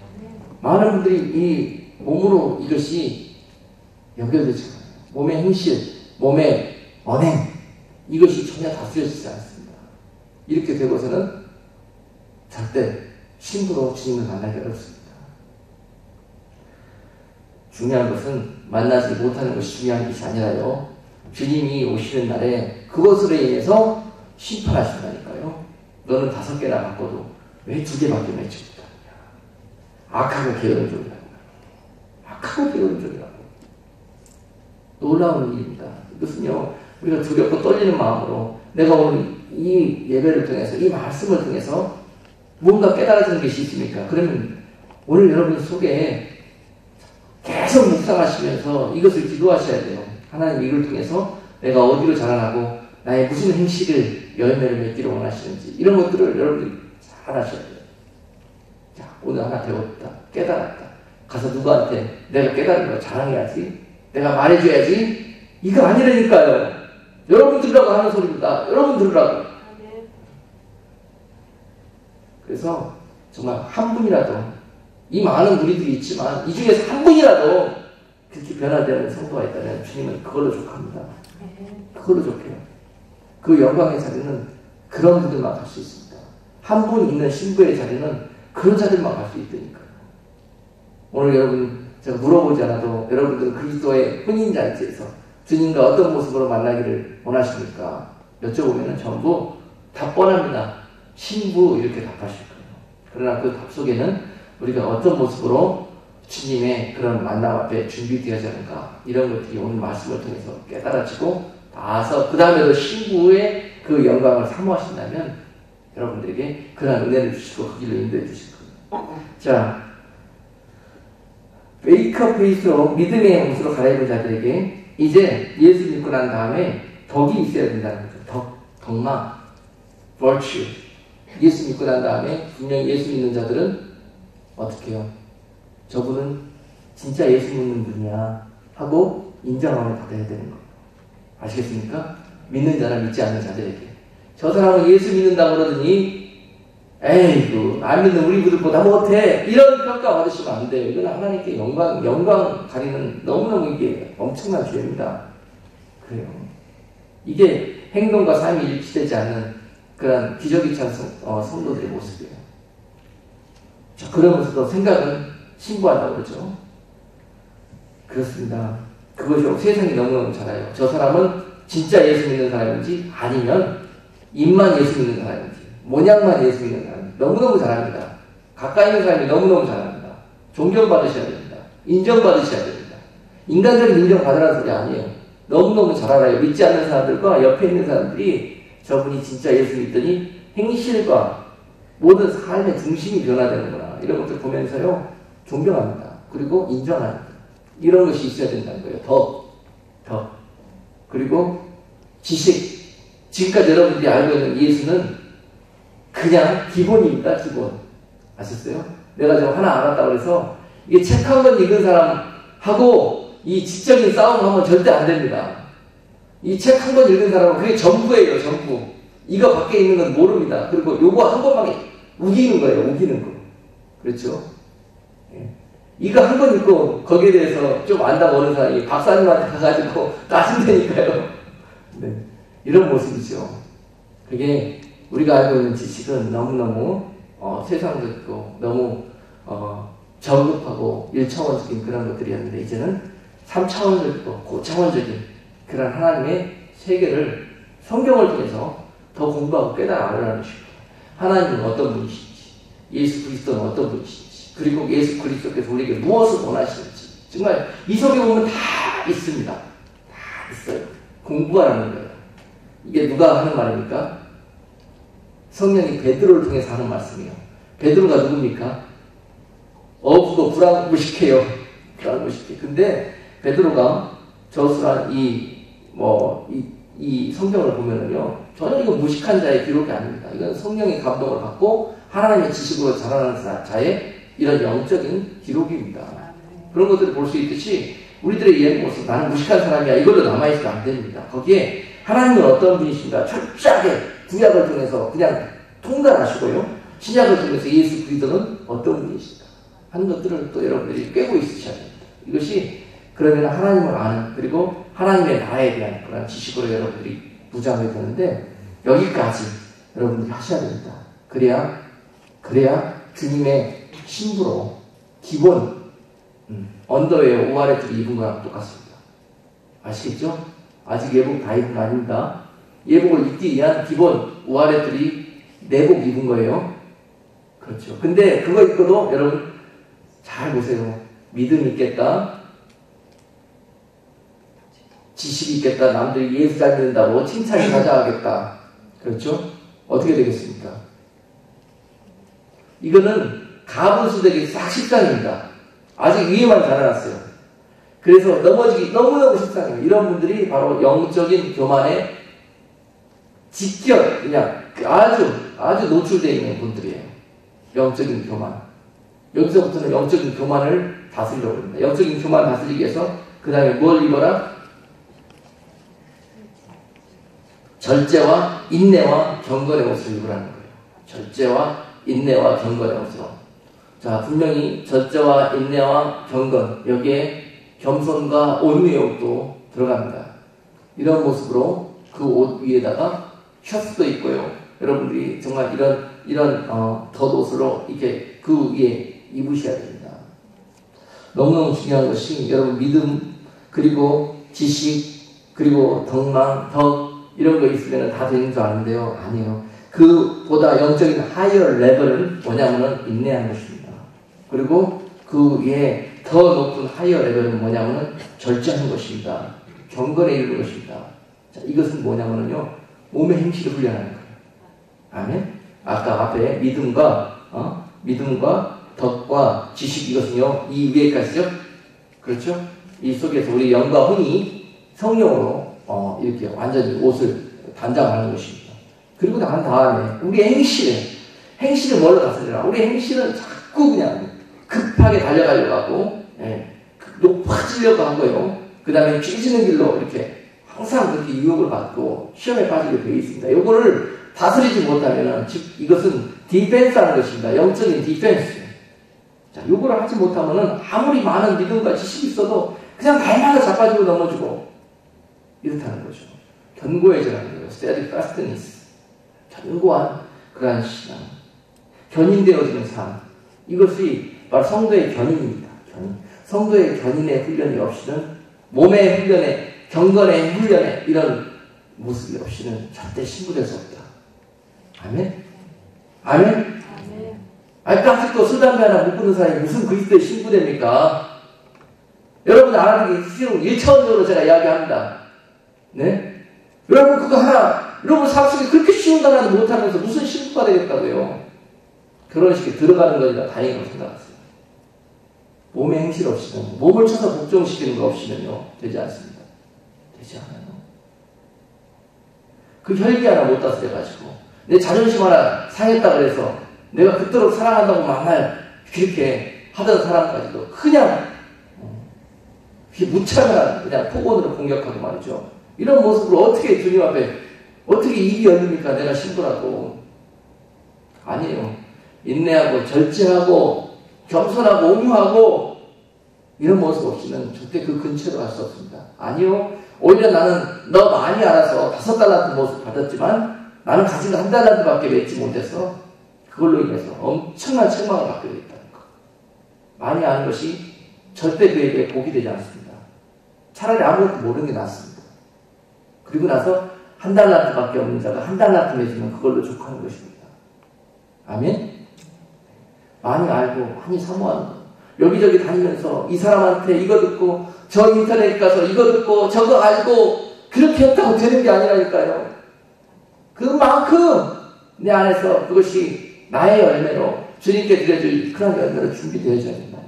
많은 분들이 이 몸으로 이것이 연결되지 않아요. 몸의 행실, 몸의 언행, 이것이 전혀 다스려지지 않습니다. 이렇게 되고서는 절대 신부로 주님을 만나기 어렵습니다. 중요한 것은 만나지 못하는 것이 중요한 것이 아니라요. 주님이 오시는 날에 그것으로 인해서 심판하신다니까요. 너는 5개나 갖고도 왜 2개밖에 맺지 못하느냐. 악하고 게으른 종이라고. 악하고 게으른 종이라고. 놀라운 일입니다. 이것은요, 우리가 두렵고 떨리는 마음으로 내가 오늘 이 예배를 통해서 이 말씀을 통해서 뭔가 깨달아지는 것이 있습니까? 그러면 오늘 여러분 속에 계속 묵상하시면서 이것을 기도하셔야 돼요. 하나님 이걸 통해서 내가 어디로 자라나고 나의 무슨 행실을 열매를 맺기를 원하시는지 이런 것들을 여러분들이 잘 하셔야 돼요. 자, 오늘 하나 배웠다. 깨달았다. 가서 누구한테 내가 깨달은 걸 자랑해야지. 내가 말해줘야지. 이거 아니라니까요. 여러분 들으라고 하는 소리입니다. 여러분 들으라고. 그래서 정말 한 분이라도 이 많은 무리들이 있지만 이 중에서 한 분이라도 그렇게 변화되는 성도가 있다면 주님은 그걸로 족합니다. 그걸로 족해요. 그 영광의 자리는 그런 분들만 갈 수 있습니다. 한 분 있는 신부의 자리는 그런 자들만 갈 수 있다니까요. 오늘 여러분 제가 물어보지 않아도 여러분들은 그리스도의 혼인 잔치에서 주님과 어떤 모습으로 만나기를 원하십니까? 여쭤보면 전부 다 뻔합니다. 신부 이렇게 답하실 거예요. 그러나 그 답 속에는 우리가 어떤 모습으로 주님의 그런 만남 앞에 준비되어지는가 이런 것들이 오늘 말씀을 통해서 깨달아지고 나서 그 다음에도 신부의 그 영광을 사모하신다면 여러분들에게 그런 은혜를 주시고 그 길로 인도해 주실 거예요. 자, 웨이크업 페이스로 믿음의 옷으로 갈아입은 자들에게 이제 예수 믿고 난 다음에 덕이 있어야 된다는 거죠. 덕망, virtue. 예수 믿고 난 다음에 분명히 예수 믿는 자들은 어떻게 해요? 저분은 진짜 예수 믿는 분이야 하고 인정함을 받아야 되는 거예요. 아시겠습니까? 믿는 자나 믿지 않는 자들에게 저 사람은 예수 믿는다고 그러더니 에이구 안 믿는 우리 분들보다 못해 이런 평가 받으시면 안 돼요. 이건 하나님께 영광 가리는 너무너무 이게 엄청난 죄입니다. 그래요. 이게 행동과 삶이 일치되지 않는 그런 기저귀 찬 성도들의 모습이에요. 자, 그러면서도 생각은 신부한다고 그러죠. 그렇습니다. 그것이 세상이 너무너무 잘 알아요. 저 사람은 진짜 예수 믿는 사람인지 아니면 입만 예수 믿는 사람인지 모양만 예수 믿는 사람인지 너무너무 잘합니다. 가까이 있는 사람이 너무너무 잘합니다. 존경받으셔야 됩니다. 인정받으셔야 됩니다. 인간적인 인정받으라는 소리 아니에요. 너무너무 잘 알아요. 믿지 않는 사람들과 옆에 있는 사람들이 저분이 진짜 예수 믿더니 행실과 모든 삶의 중심이 변화되는구나 이런 것들 보면서요 존경합니다. 그리고 인정합니다. 이런 것이 있어야 된다는 거예요. 더 그리고 지식. 지금까지 여러분들이 알고 있는 예수는 그냥 기본입니다. 기본. 아셨어요? 내가 지금 하나 알았다고 해서 이게 책 한 권 읽은 사람하고 이 지적인 싸움하면 절대 안 됩니다. 이 책 한 권 읽은 사람은 그게 전부예요. 전부. 이거 밖에 있는 건 모릅니다. 그리고 요거 한 권만 우기는 거예요. 우기는 거. 그렇죠? 예. 이거 한 번 읽고 거기에 대해서 좀 안다고 하는 사람이 박사님한테 가가지고 따진다니까요. 네. 이런 모습이죠. 그게 우리가 알고 있는 지식은 너무너무 세상적이고 너무 저급하고 1차원적인 그런 것들이었는데 이제는 3차원적이고 고차원적인 그런 하나님의 세계를 성경을 통해서 더 공부하고 깨달아 알아가는 것입니다. 하나님은 어떤 분이신지, 예수 그리스도는 어떤 분이신지, 그리고 예수 그리스도께서 우리에게 무엇을 원하시는지 정말 이 속에 보면 다 있습니다. 다 있어요. 공부하라는 거예요. 이게 누가 하는 말입니까? 성령이 베드로를 통해서 하는 말씀이에요. 베드로가 누굽니까? 어부도 불안무식해요. 불안무식해. 근데 베드로가 저술한 이 성경을 보면은요, 전혀 이거 무식한 자의 기록이 아닙니다. 이건 성령의 감동을 받고 하나님의 지식으로 자라나는 자의 이런 영적인 기록입니다. 그런 것들을 볼 수 있듯이 우리들의 예모습, 나는 무식한 사람이야, 이걸로 남아있으면 안 됩니다. 거기에 하나님은 어떤 분이신가 철저하게 구약을 통해서 그냥 통달하시고요, 신약을 통해서 예수 그리스도는 어떤 분이신가 하는 것들을 또 여러분들이 꿰고 있으셔야 됩니다. 이것이 그러면 하나님을 아는, 그리고 하나님의 나라에 대한 그런 지식으로 여러분들이 무장하게 되는데, 여기까지 여러분들이 하셔야 됩니다. 그래야 주님의 신부로 기본 언더웨어 오아레트를 입은 거랑 똑같습니다. 아시겠죠? 아직 예복 다 입은 거 아닙니다. 예복을 입기 위한 기본 오아레트리 내복 입은 거예요. 그렇죠. 근데 그거 입고도 여러분 잘 보세요. 믿음 있겠다, 지식이 있겠다, 남들이 예수 잘 믿는다고 칭찬이 자자하겠다. 그렇죠? 어떻게 되겠습니까? 이거는 가분수되기 싹 식상입니다. 아직 위에만 자라났어요. 그래서 넘어지기 너무너무 식상해요. 이런 분들이 바로 영적인 교만에 직결, 그냥 아주 노출되어 있는 분들이에요. 영적인 교만. 여기서부터는 영적인 교만을 다스리려고 합니다. 영적인 교만 다스리기 위해서 그 다음에 뭘 입어라? 절제와 인내와 경건의 옷을 입으라는 거예요. 절제와 인내와 경건의 옷으로. 자, 분명히 절제와 인내와 경건, 여기에 겸손과 온유의 옷도 들어갑니다. 이런 모습으로 그 옷 위에다가 셔츠도 있고요. 여러분들이 정말 이런 덧옷으로 이렇게 그 위에 입으셔야 됩니다. 너무너무 중요한 것이 여러분 믿음, 그리고 지식, 그리고 덕망, 덕 이런 거 있으면 다 되는 줄 아는데요. 아니에요. 그보다 영적인 하이어 레벨은 뭐냐면은 인내하는 것입니다. 그리고 그 위에 더 높은 하이어 레벨은 뭐냐면은 절제하는 것입니다. 경건에 이르는 것입니다. 자, 이것은 뭐냐면은요, 몸의 행실을 훈련하는 거예요. 아멘? 아까 앞에 믿음과 덕과 지식, 이것은요, 이 위에까지죠? 그렇죠? 이 속에서 우리 영과 혼이 성령으로 이렇게 완전히 옷을 단장하는 것입니다. 그리고 난 다음에 우리 행실을 뭘로 다스리라? 우리 행실은 자꾸 그냥 급하게 달려가려고 하고, 높아지려고 한 거예요. 그 다음에 쥐지는 길로 이렇게 항상 그렇게 유혹을 받고 시험에 빠지게 되어 있습니다. 이거를 다스리지 못하면, 즉 이것은 디펜스 하는 것입니다. 영적인 디펜스. 자, 이거를 하지 못하면은 아무리 많은 믿음과 지식이 있어도 그냥 날마다 자빠지고 넘어지고 이렇다는 거죠. 견고해져라는 거예요. steadfastness. 견고한 그러한 신앙. 견인되어지는 삶. 이것이 바로 성도의 견인입니다. 성도의 견인의 훈련이 없이는, 몸의 훈련에, 경건의 훈련에 이런 모습이 없이는 절대 신부될 수 없다. 아멘? 아멘? 아니, 깍짓도 술, 담배 하나 못 끊는 사람이 무슨 그리스도의 신부됩니까? 여러분 알아듣기 쉬운 1차원적으로 제가 이야기합니다. 네? 여러분 그거 하나, 여러분 사업속에 그렇게 쉬운 거 하나 못하면서 무슨 신부가 되겠다고요? 결혼식에 들어가는 것이다 다행이라고 생각하세요. 몸의 행실 없이는, 몸을 쳐서 복종시키는 거 없이는요, 되지 않습니다. 되지 않아요. 그 혈기 하나 못 다스려가지고, 내 자존심 하나 상했다 그래서, 내가 그토록 사랑한다고 만날 그렇게 하던 사람까지도 그냥, 무참한 그냥 폭언으로 공격하고 말이죠. 이런 모습으로 어떻게 주님 앞에, 어떻게 입이 열립니까? 내가 신부라고. 아니에요. 인내하고, 절제하고, 겸손하고, 온유하고, 이런 모습 없이는 절대 그 근처로 갈 수 없습니다. 아니요. 오히려 나는 너 많이 알아서 $5 모습 받았지만 나는 가진 거 $1 밖에 맺지 못해서 그걸로 인해서 엄청난 책망을 받게 되겠다는 것. 많이 아는 것이 절대 그에게 복이 되지 않습니다. 차라리 아무것도 모르는 게 낫습니다. 그리고 나서 한 달란트밖에 없는 자가 한 달란트 내주면 그걸로 족하는 것입니다. 아멘? 많이 알고 많이 사모하는 것. 여기저기 다니면서 이 사람한테 이거 듣고 저 인터넷 가서 이거 듣고 저거 알고 그렇게 했다고 되는 게 아니라니까요. 그만큼 내 안에서 그것이 나의 열매로 주님께 드려줄 그런 열매로 준비되어져야 된다는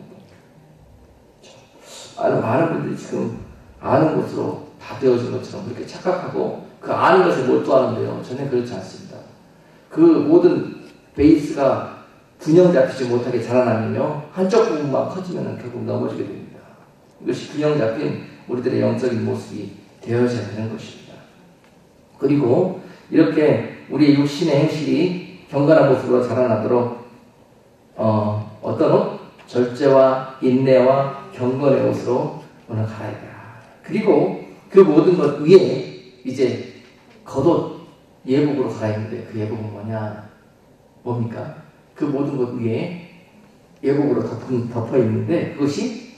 거예요. 많은 분들이 지금 아는 것으로 다 되어진 것처럼 그렇게 착각하고 그 아는 것에 몰두하는데요. 저는 그렇지 않습니다. 그 모든 베이스가 균형 잡히지 못하게 자라나면요. 한쪽 부분만 커지면 결국 넘어지게 됩니다. 이것이 균형 잡힌 우리들의 영적인 모습이 되어져야 되는 것입니다. 그리고 이렇게 우리의 육신의 행실이 경건한 모습으로 자라나도록 어떤 옷? 절제와 인내와 경건의 옷으로 오늘 갈아입어라. 그리고 그 모든 것 위에 이제 겉옷 예복으로 갈아입는데 그 예복은 뭐냐? 뭡니까? 그 모든 것 위에 예복으로 덮어 있는데 그것이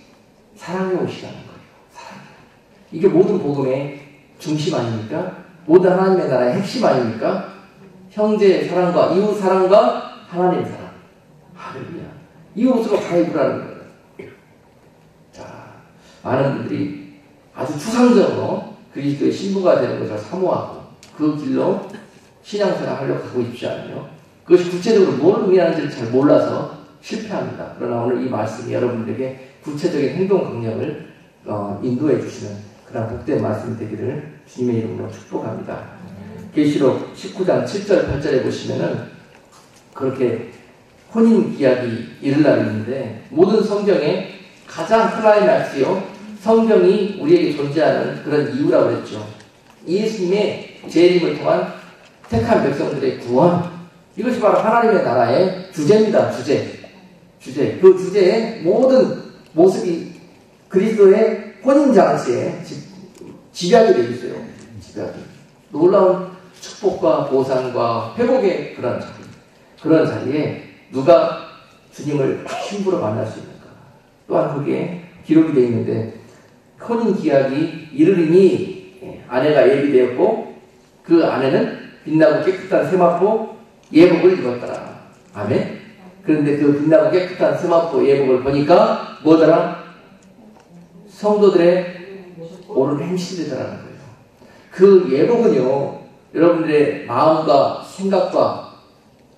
사랑의 옷이라는 거예요. 사랑. 이게 모든 복음의 중심 아닙니까? 모든 하나님의 나라의 핵심 아닙니까? 형제의 사랑과 이웃 사랑과 하나님의 사랑. 할렐루야. 이 옷으로 갈아입으라는 거예요. 자, 많은 분들이 아주 추상적으로 그리스도의 신부가 되는 것을 사모하고 그 길로 신앙생활을 하려고 하고 있지 않으며 그것이 구체적으로 뭘 의미하는지를 잘 몰라서 실패합니다. 그러나 오늘 이 말씀이 여러분들에게 구체적인 행동 강령을 인도해 주시는 그런 복된 말씀이 되기를 주님의 이름으로 축복합니다. 계시록 19장 7절 8절에 보시면은 그렇게 혼인 기약이 이를 날이 있는데 모든 성경에 가장 클라이맥스요. 성경이 우리에게 존재하는 그런 이유라고 그랬죠. 예수님의 재림을 통한 택한 백성들의 구원. 이것이 바로 하나님의 나라의 주제입니다. 주제. 그 주제의 모든 모습이 그리스도의 혼인장치에 집약이 되어 있어요. 집약이. 놀라운 축복과 보상과 회복의 그런 자리에 누가 주님을 신부로 만날 수 있는가. 또한 거기에 기록이 되어 있는데 혼인 기약이 이르리니 아내가 예비되었고 그 아내는 빛나고 깨끗한 세마포 예복을 입었더라. 아멘. 그런데 그 빛나고 깨끗한 세마포 예복을 보니까 뭐더라? 성도들의 옳은 행실이더라는 거예요. 그 예복은요, 여러분들의 마음과 생각과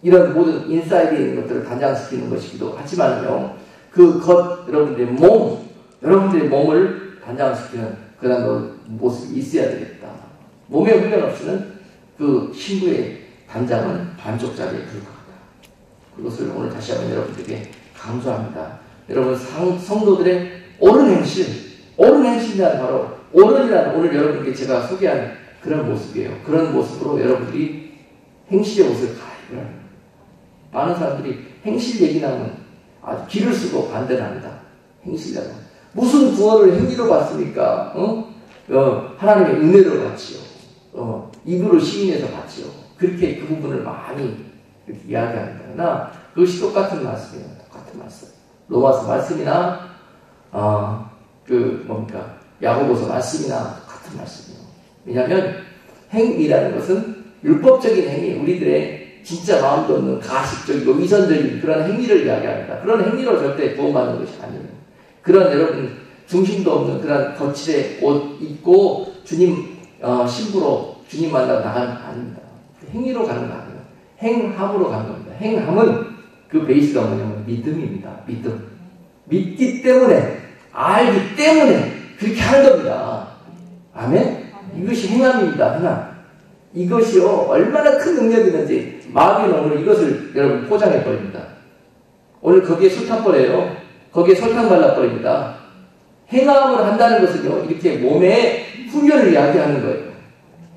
이런 모든 인사이드에 있는 것들을 단장시키는 것이기도 하지만요, 그 겉, 여러분들의 몸을 단장시키는 그런 모습이 있어야 되겠다. 몸의 훈련 없이는 그 신부의 단장은 반쪽짜리에 불과하다. 그것을 오늘 다시 한번 여러분들에게 강조합니다. 여러분, 성도들의 옳은 행실이란 바로 옳은이라는 오늘 여러분께 제가 소개한 그런 모습이에요. 그런 모습으로 여러분들이 행실의 옷을 갈아입으라는 거예요. 많은 사람들이 행실 얘기 나오면 아주 기를 쓰고 반대를 합니다. 행실이라는 무슨 구원을 행위로 받습니까? 하나님의 은혜로 받지요. 입으로 시인해서 받지요. 그렇게 그 부분을 많이 이렇게 이야기합니다. 그러나 그것이 똑같은 말씀이에요. 똑같은 말씀. 로마서 말씀이나 야고보서 말씀이나 같은 말씀이에요. 왜냐하면 행위라는 것은 율법적인 행위, 우리들의 진짜 마음도 없는 가식적이고 위선적인 그런 행위를 이야기합니다. 그런 행위로 절대 구원받는 것이 아니에요. 그런 여러분 중심도 없는 그런 거칠의 옷 입고 주님 신부로 주님 만나러 나가는 거 아닙니다. 행위로 가는 거 아니에요. 행함으로 가는 겁니다. 행함은 그 베이스가 뭐냐면 믿음입니다. 믿기 때문에, 알기 때문에 그렇게 하는 겁니다. 아멘? 이것이 행함입니다. 행함. 이것이요, 얼마나 큰 능력이든지 마귀는 오늘 이것을 여러분 포장해버립니다. 오늘 거기에 술탄 버려요. 거기에 설탕 발라버립니다. 행함을 한다는 것은요, 이렇게 몸의 훈련을 이야기하는 거예요.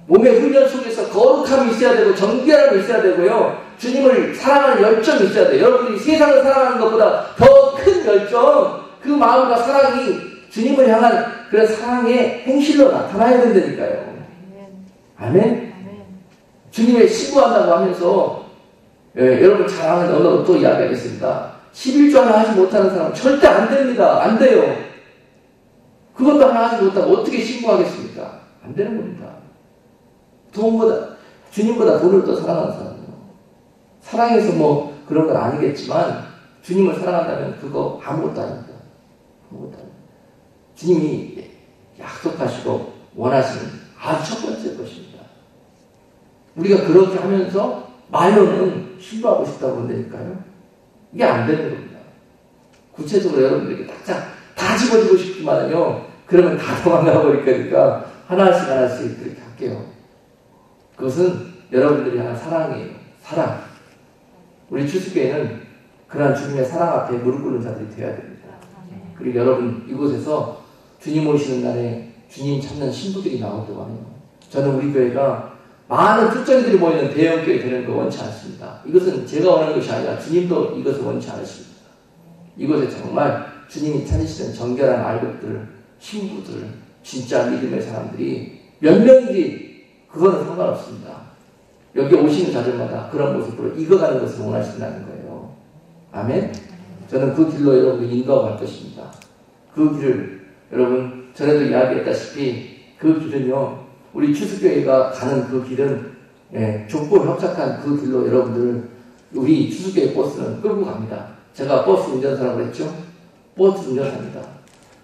몸의 훈련 속에서 거룩함이 있어야 되고 정결함이 있어야 되고요. 주님을 사랑하는 열정이 있어야 돼요. 여러분들이 세상을 사랑하는 것보다 더 큰 열정, 그 마음과 사랑이 주님을 향한 그런 사랑의 행실로 나타나야 된다니까요. 아멘? 주님의 신부한다고 하면서 여러분 자랑하는 언어로 또 이야기하겠습니다. 11조 하나 하지 못하는 사람은 절대 안 됩니다. 안 돼요. 그것도 하나 하지 못하고 어떻게 신고하겠습니까? 안 되는 겁니다. 주님보다 돈을 더 사랑하는 사람이요. 사랑해서 뭐 그런 건 아니겠지만 주님을 사랑한다면 그거 아무것도 아닙니다. 아무것도 아닙니다. 주님이 약속하시고 원하시는 아주 첫 번째 것입니다. 우리가 그렇게 하면서 말로는 신고하고 싶다고 그런다니까요. 이게 안 되는 겁니다. 구체적으로 여러분들에게 다 집어주고 싶지만요. 그러면 다 도망가 버릴 거니까 하나씩 그렇게 할게요. 그것은 여러분들이 하는 사랑이에요. 사랑. 우리 추수교회는 그러한 주님의 사랑 앞에 무릎 꿇는 자들이 되어야 됩니다. 그리고 여러분 이곳에서 주님 오시는 날에 주님 찾는 신부들이 나올 동안에요. 저는 우리 교회가 많은 출전들이 모이는 대형교회 되는 거 원치 않습니다. 이것은 제가 원하는 것이 아니라 주님도 이것을 원치 않으십니다. 이곳에 정말 주님이 찾으시는 정결한 알곡들, 신부들, 진짜 믿음의 사람들이 몇 명인지 그거는 상관없습니다. 여기 오시는 자들마다 그런 모습으로 익어가는 것을 원하신다는 거예요. 아멘? 저는 그 길로 여러분을 인도하고 갈 것입니다. 그 길을 여러분 전에도 이야기했다시피 그 길은요. 우리 추수교회가 가는 그 길은 좁고 협착한 그 길로 여러분들 우리 추수교회 버스는 끌고 갑니다. 제가 버스 운전사라고 했죠? 버스 운전사입니다.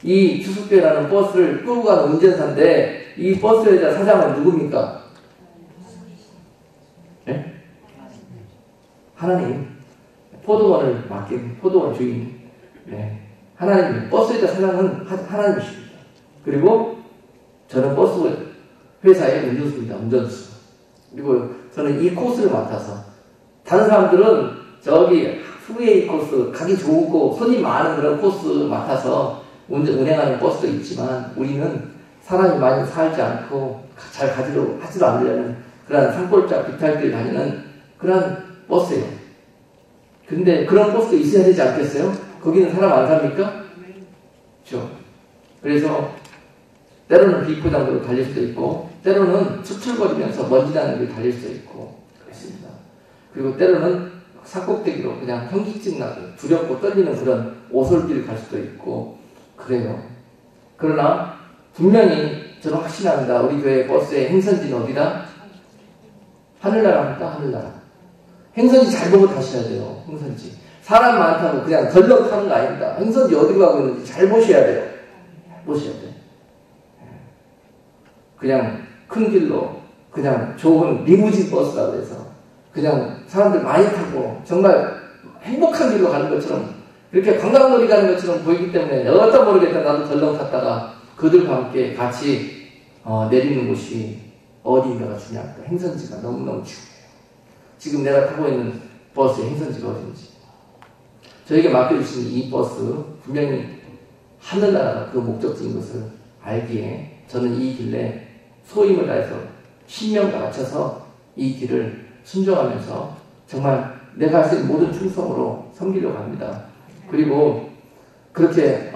이 추수교회라는 버스를 끌고 가는 운전사인데 이 버스의 사장은 누굽니까? 네? 하나님. 포도원을 맡긴 포도원 주인. 네. 하나님. 버스의 사장은 하나님이십니다. 그리고 저는 버스 회사의 운전수입니다. 운전수. 그리고 저는 이 코스를 맡아서 다른 사람들은 저기 후웨이 코스 가기 좋고 손이 많은 그런 코스 맡아서 운행하는 버스도 있지만 우리는 사람이 많이 살지 않고 잘 하지도 않으려는 그런 산골짜 비탈길 다니는 그런 버스예요. 근데 그런 버스도 있어야 되지 않겠어요? 거기는 사람 안 삽니까? 그렇죠. 그래서 때로는 비포장도로 달릴 수도 있고 때로는 수출거리면서 먼지 나는 길 달릴 수도 있고 그렇습니다. 그리고 때로는 산꼭대기로 그냥 현기증 나고 두렵고 떨리는 그런 오솔길을 갈 수도 있고 그래요. 그러나 분명히 저는 확신합니다. 우리 교회 버스의 행선지는 어디다? 하늘나라입니다. 하늘나라. 행선지 잘 보고 타셔야 돼요. 행선지. 사람 많다고 그냥 덜렁 타는 거 아닙니다. 행선지 어디로 가고 있는지 잘 보셔야 돼요. 잘 보셔야 돼요. 그냥 큰 길로 그냥 좋은 리무진 버스라고 해서 그냥 사람들 많이 타고 정말 행복한 길로 가는 것처럼 그렇게 관광놀이 가는 것처럼 보이기 때문에 어떤 모르겠다 나도 덜렁 탔다가 그들과 함께 같이 내리는 곳이 어디인가가 중요합니다. 행선지가 너무너무 중요해요. 지금 내가 타고 있는 버스의 행선지가 어딘지 저에게 맡겨주신 이 버스 분명히 하늘나라가 그 목적지인 것을 알기에 저는 이 길에 소임을 다해서 신명과 맞춰서 이 길을 순종하면서 정말 내가 할 수 있는 모든 충성으로 섬기려고 합니다. 그리고 그렇게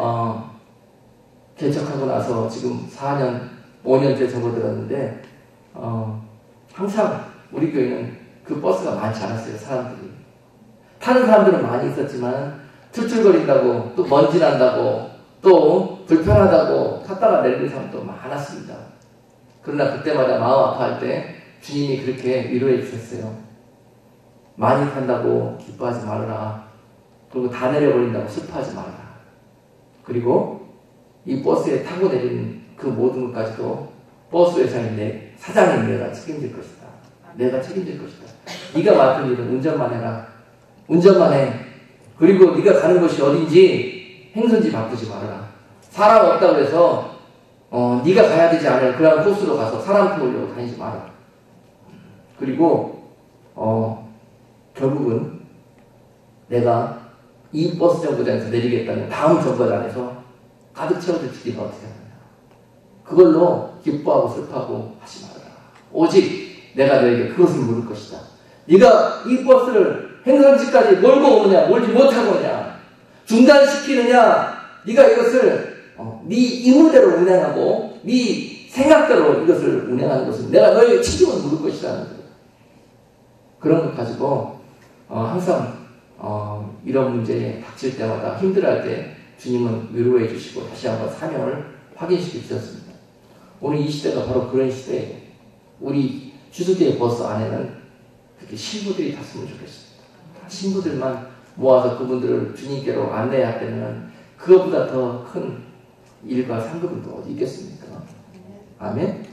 개척하고 나서 지금 4년, 5년째 접어들었는데 항상 우리 교회는 그 버스가 많지 않았어요. 사람들이. 타는 사람들은 많이 있었지만 툴툴거린다고 또 먼지 난다고 또 불편하다고 탔다가 내리는 사람도 많았습니다. 그러나 그때마다 마음 아파할 때 주님이 그렇게 위로해 주셨어요. 많이 탄다고 기뻐하지 말아라. 그리고 다 내려버린다고 슬퍼하지 말아라. 그리고 이 버스에 타고 내리는 그 모든 것까지도 버스 회사의 사장인 내가 책임질 것이다. 내가 책임질 것이다. 네가 맡은 일은 운전만 해라. 운전만 해. 그리고 네가 가는 곳이 어딘지 행선지 바꾸지 말아라. 사람 없다고 해서 네가 가야 되지 않을 그런 코스로 가서 사람 태우려고 다니지 마라. 그리고 결국은 내가 이 버스 정거장에서 내리겠다면 다음 정거장에서 가득 채워줄 줄이 어떻게 하느냐. 그걸로 기뻐하고 슬퍼하고 하지 말아라. 오직 내가 너에게 그것을 물을 것이다. 네가 이 버스를 행선지까지 몰고 오느냐 몰지 못하고 오느냐 중단시키느냐 네가 이것을 네 임무대로 운행하고 네 생각대로 이것을 운행하는 것은 내가 너에게 책임을 물을 것이라는 거예요. 그런 것 가지고 항상 이런 문제에 닥칠 때마다 힘들어할 때 주님은 위로해 주시고 다시 한번 사명을 확인시켜 주셨습니다. 오늘 이 시대가 바로 그런 시대예요. 우리 주수교회 버스 안에는 그렇게 신부들이 탔으면 좋겠습니다. 신부들만 모아서 그분들을 주님께로 안내할 때는 그것보다 더 큰 일과 상급은 또 어디 있겠습니까? 아멘?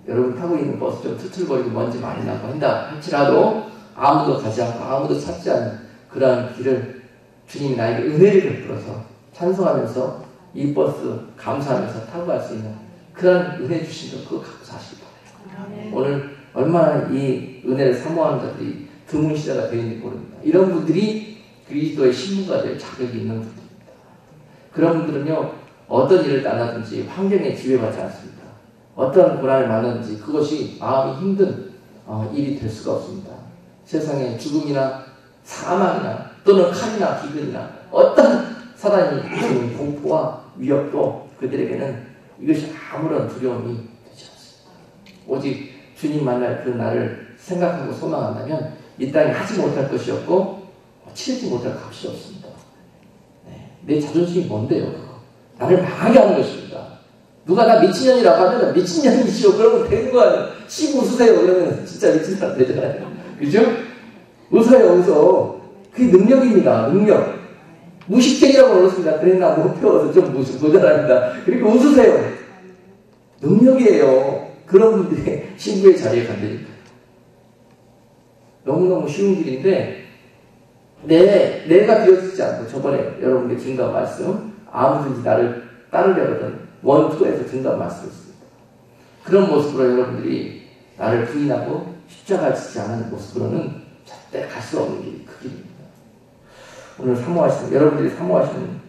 여러분 타고 있는 버스 좀 투틀거리고 먼지 많이 나고 한다 할지라도 아무도 가지 않고 아무도 찾지 않는 그러한 길을 주님이 나에게 은혜를 베풀어서 찬송하면서 이 버스 감사하면서 타고 갈 수 있는 그런 은혜 주신 것 그거 갖고 사시기 바랍니다. 오늘 얼마나 이 은혜를 사모하는 자들이 드문 시대가 되는지 모릅니다. 이런 분들이 그리스도의 신부가 될 자격이 있는 분들입니다. 그런 분들은요 어떤 일을 따라든지 환경에 지배받지 않습니다. 어떤 고난을 만나든지 그것이 마음이 힘든 일이 될 수가 없습니다. 세상에 죽음이나 사망이나 또는 칼이나 기근이나 어떤 사단이 주는 공포와 위협도 그들에게는 이것이 아무런 두려움이 되지 않습니다. 오직 주님 만날 그 날을 생각하고 소망한다면 이 땅에 하지 못할 것이 없고 치르지 못할 값이 없습니다. 내 자존심이 뭔데요? 그거? 나를 망하게 하는 것입니다. 누가 나 미친년이라고 하면 미친년이시오 그러면 되는 거 아니에요. 씩 웃으세요 그러면 진짜 미친 사람 되잖아요. 그죠? 웃어요 웃어. 그게 능력입니다. 능력. 무식쟁이라고 그러습니다. 그랬나 못 배워서 좀 모자랍니다. 그러니까 웃으세요. 능력이에요. 그런 분들이 신부의 자리에 간다니까. 너무너무 쉬운 길인데 내가 비워지지 않고 저번에 여러분께 증거한 말씀 아무든지 나를 따르려거든 원투에서 증거한 말씀이었습니다. 그런 모습으로 여러분들이 나를 부인하고 십자가를 지지 않은 모습으로는 절대 갈 수 없는 길이 그 길입니다. 오늘 사모하시는 여러분들이 사모하시는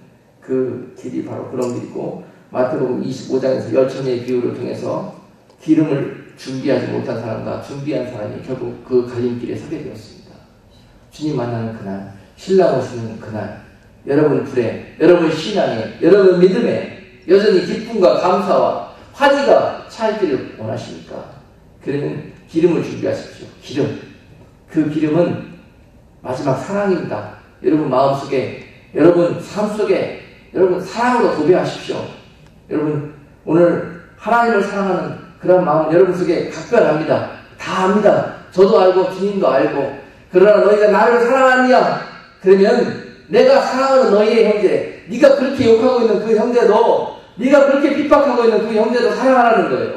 그 길이 바로 그런 길이고 마태복음 25장에서 열처녀의 비유를 통해서 기름을 준비하지 못한 사람과 준비한 사람이 결국 그 갈림길에 서게 되었습니다. 주님 만나는 그날, 신랑 오시는 그날, 여러분 불에, 여러분 신앙에, 여러분 믿음에 여전히 기쁨과 감사와 환희가 차있기를 원하십니까? 그러면 기름을 준비하십시오. 기름. 그 기름은 마지막 사랑입니다. 여러분 마음속에, 여러분 삶 속에, 여러분 사랑으로 도배하십시오. 여러분 오늘 하나님을 사랑하는 그런 마음 여러분 속에 각별합니다. 다 압니다. 저도 알고 주님도 알고. 그러나 너희가 나를 사랑하느냐? 그러면 내가 사랑하는 너희의 형제, 네가 그렇게 욕하고 있는 그 형제도, 네가 그렇게 핍박하고 있는 그 형제도 사랑하라는 거예요.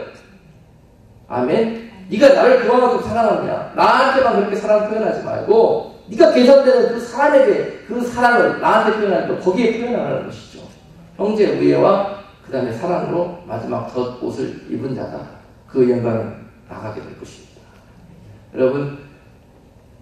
아멘? 네가 나를 그만큼 사랑하느냐? 나한테만 그렇게 사랑 표현하지 말고 네가 계산되는 그 사람에게 그 사랑을 나한테 표현할 때 거기에 표현하라는 것이죠. 형제 우애와 그 다음에 사랑으로 마지막 덧옷을 입은 자가 그 영광을 나가게 될 것입니다. 여러분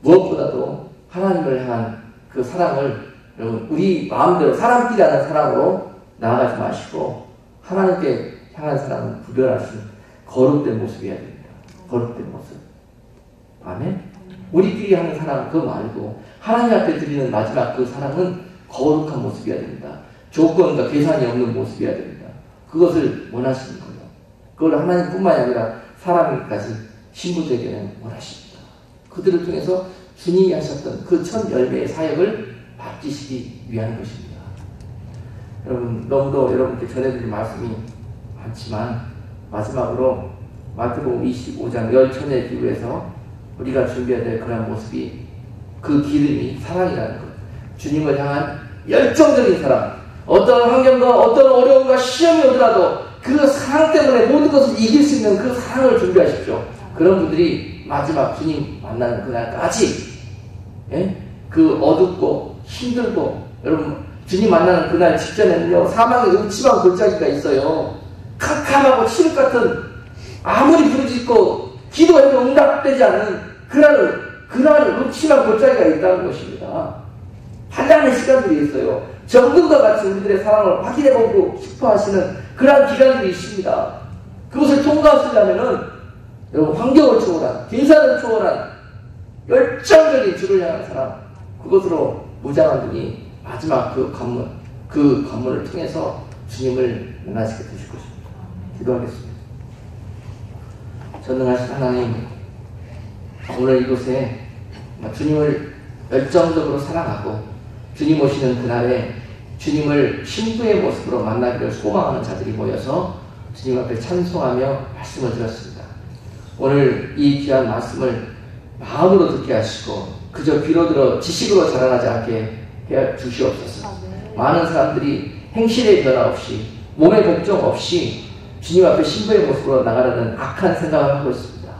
무엇보다도 하나님을 향한 그 사랑을 여러분 우리 마음대로 사람끼리 하는 사랑으로 나아가지 마시고 하나님께 향한 사랑은 구별하신 거룩된 모습이어야 됩니다. 거룩된 모습. 아멘? 우리끼리 하는 사랑 그거 말고 하나님 앞에 드리는 마지막 그 사랑은 거룩한 모습이어야 됩니다. 조건과 계산이 없는 모습이어야 됩니다. 그것을 원하시는 거예요. 그걸 하나님뿐만이 아니라 사람까지 신부들에게는 원하십니다. 그들을 통해서 주님이 하셨던 그 첫 열매의 사역을 맡기시기 위한 것입니다. 여러분 너무도 여러분께 전해드릴 말씀이 많지만 마지막으로 마태복음 25장 열처녀의 비유에서 우리가 준비해야 될 그런 모습이 그 기름이 사랑이라는 것. 주님을 향한 열정적인 사랑. 어떤 환경과 어떤 어려움과 시험이 오더라도 그 사랑 때문에 모든 것을 이길 수 있는 그 사랑을 준비하십시오. 그런 분들이 마지막 주님 만나는 그날까지 그 어둡고 힘들고 여러분 주님 만나는 그날 직전에는요 사망의 음침한 골짜기가 있어요. 캄캄하고 칠흑 같은 아무리 부르짖고 기도해도 응답되지 않는 그날 음침한 골짜기가 있다는 것입니다. 환난의 시간들이 있어요. 정금과 같이 우리들의 사랑을 확인해보고 싶어 하시는 그러한 기간들이 있습니다. 그것을 통과하시려면은 여러분 환경을 초월한, 계산을 초월한 열정적인 주를 향한 사랑, 그것으로 무장한 분이 마지막 그 관문을 통해서 주님을 만나시게 되실 것입니다. 기도하겠습니다. 전능하신 하나님, 오늘 이곳에 주님을 열정적으로 사랑하고 주님 오시는 그날에 주님을 신부의 모습으로 만나기를 소망하는 자들이 모여서 주님 앞에 찬송하며 말씀을 들었습니다. 오늘 이 귀한 말씀을 마음으로 듣게 하시고 그저 귀로 들어 지식으로 자라나지 않게 해 주시옵소서. 많은 사람들이 행실의 변화 없이 몸의 걱정 없이 주님 앞에 신부의 모습으로 나가려는 악한 생각을 하고 있습니다.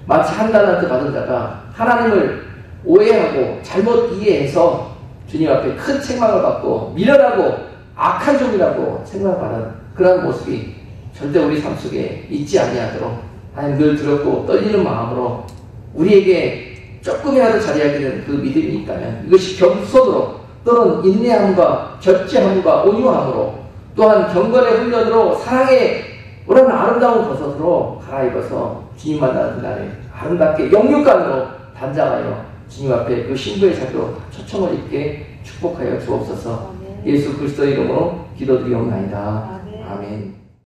마치 한 달란트 받은 자가 하나님을 오해하고 잘못 이해해서 주님 앞에 큰 책망을 받고 미련하고 악한 종이라고 생각하는 그런 모습이 절대 우리 삶 속에 있지 아니하도록 하나님 늘 두렵고 떨리는 마음으로 우리에게 조금이라도 자리하게 되는 그 믿음이 있다면 이것이 겸손으로 또는 인내함과 절제함과 온유함으로 또한 경건의 훈련으로 사랑의 오라는 아름다운 버섯으로 갈아입어서 주님 만나는 그날에 아름답게 영육간으로 단장하여 주님 앞에 그 신부의 자리로 초청을 입게 축복하여 주옵소서. 예수 그리스도의 이름으로 기도드리옵나이다.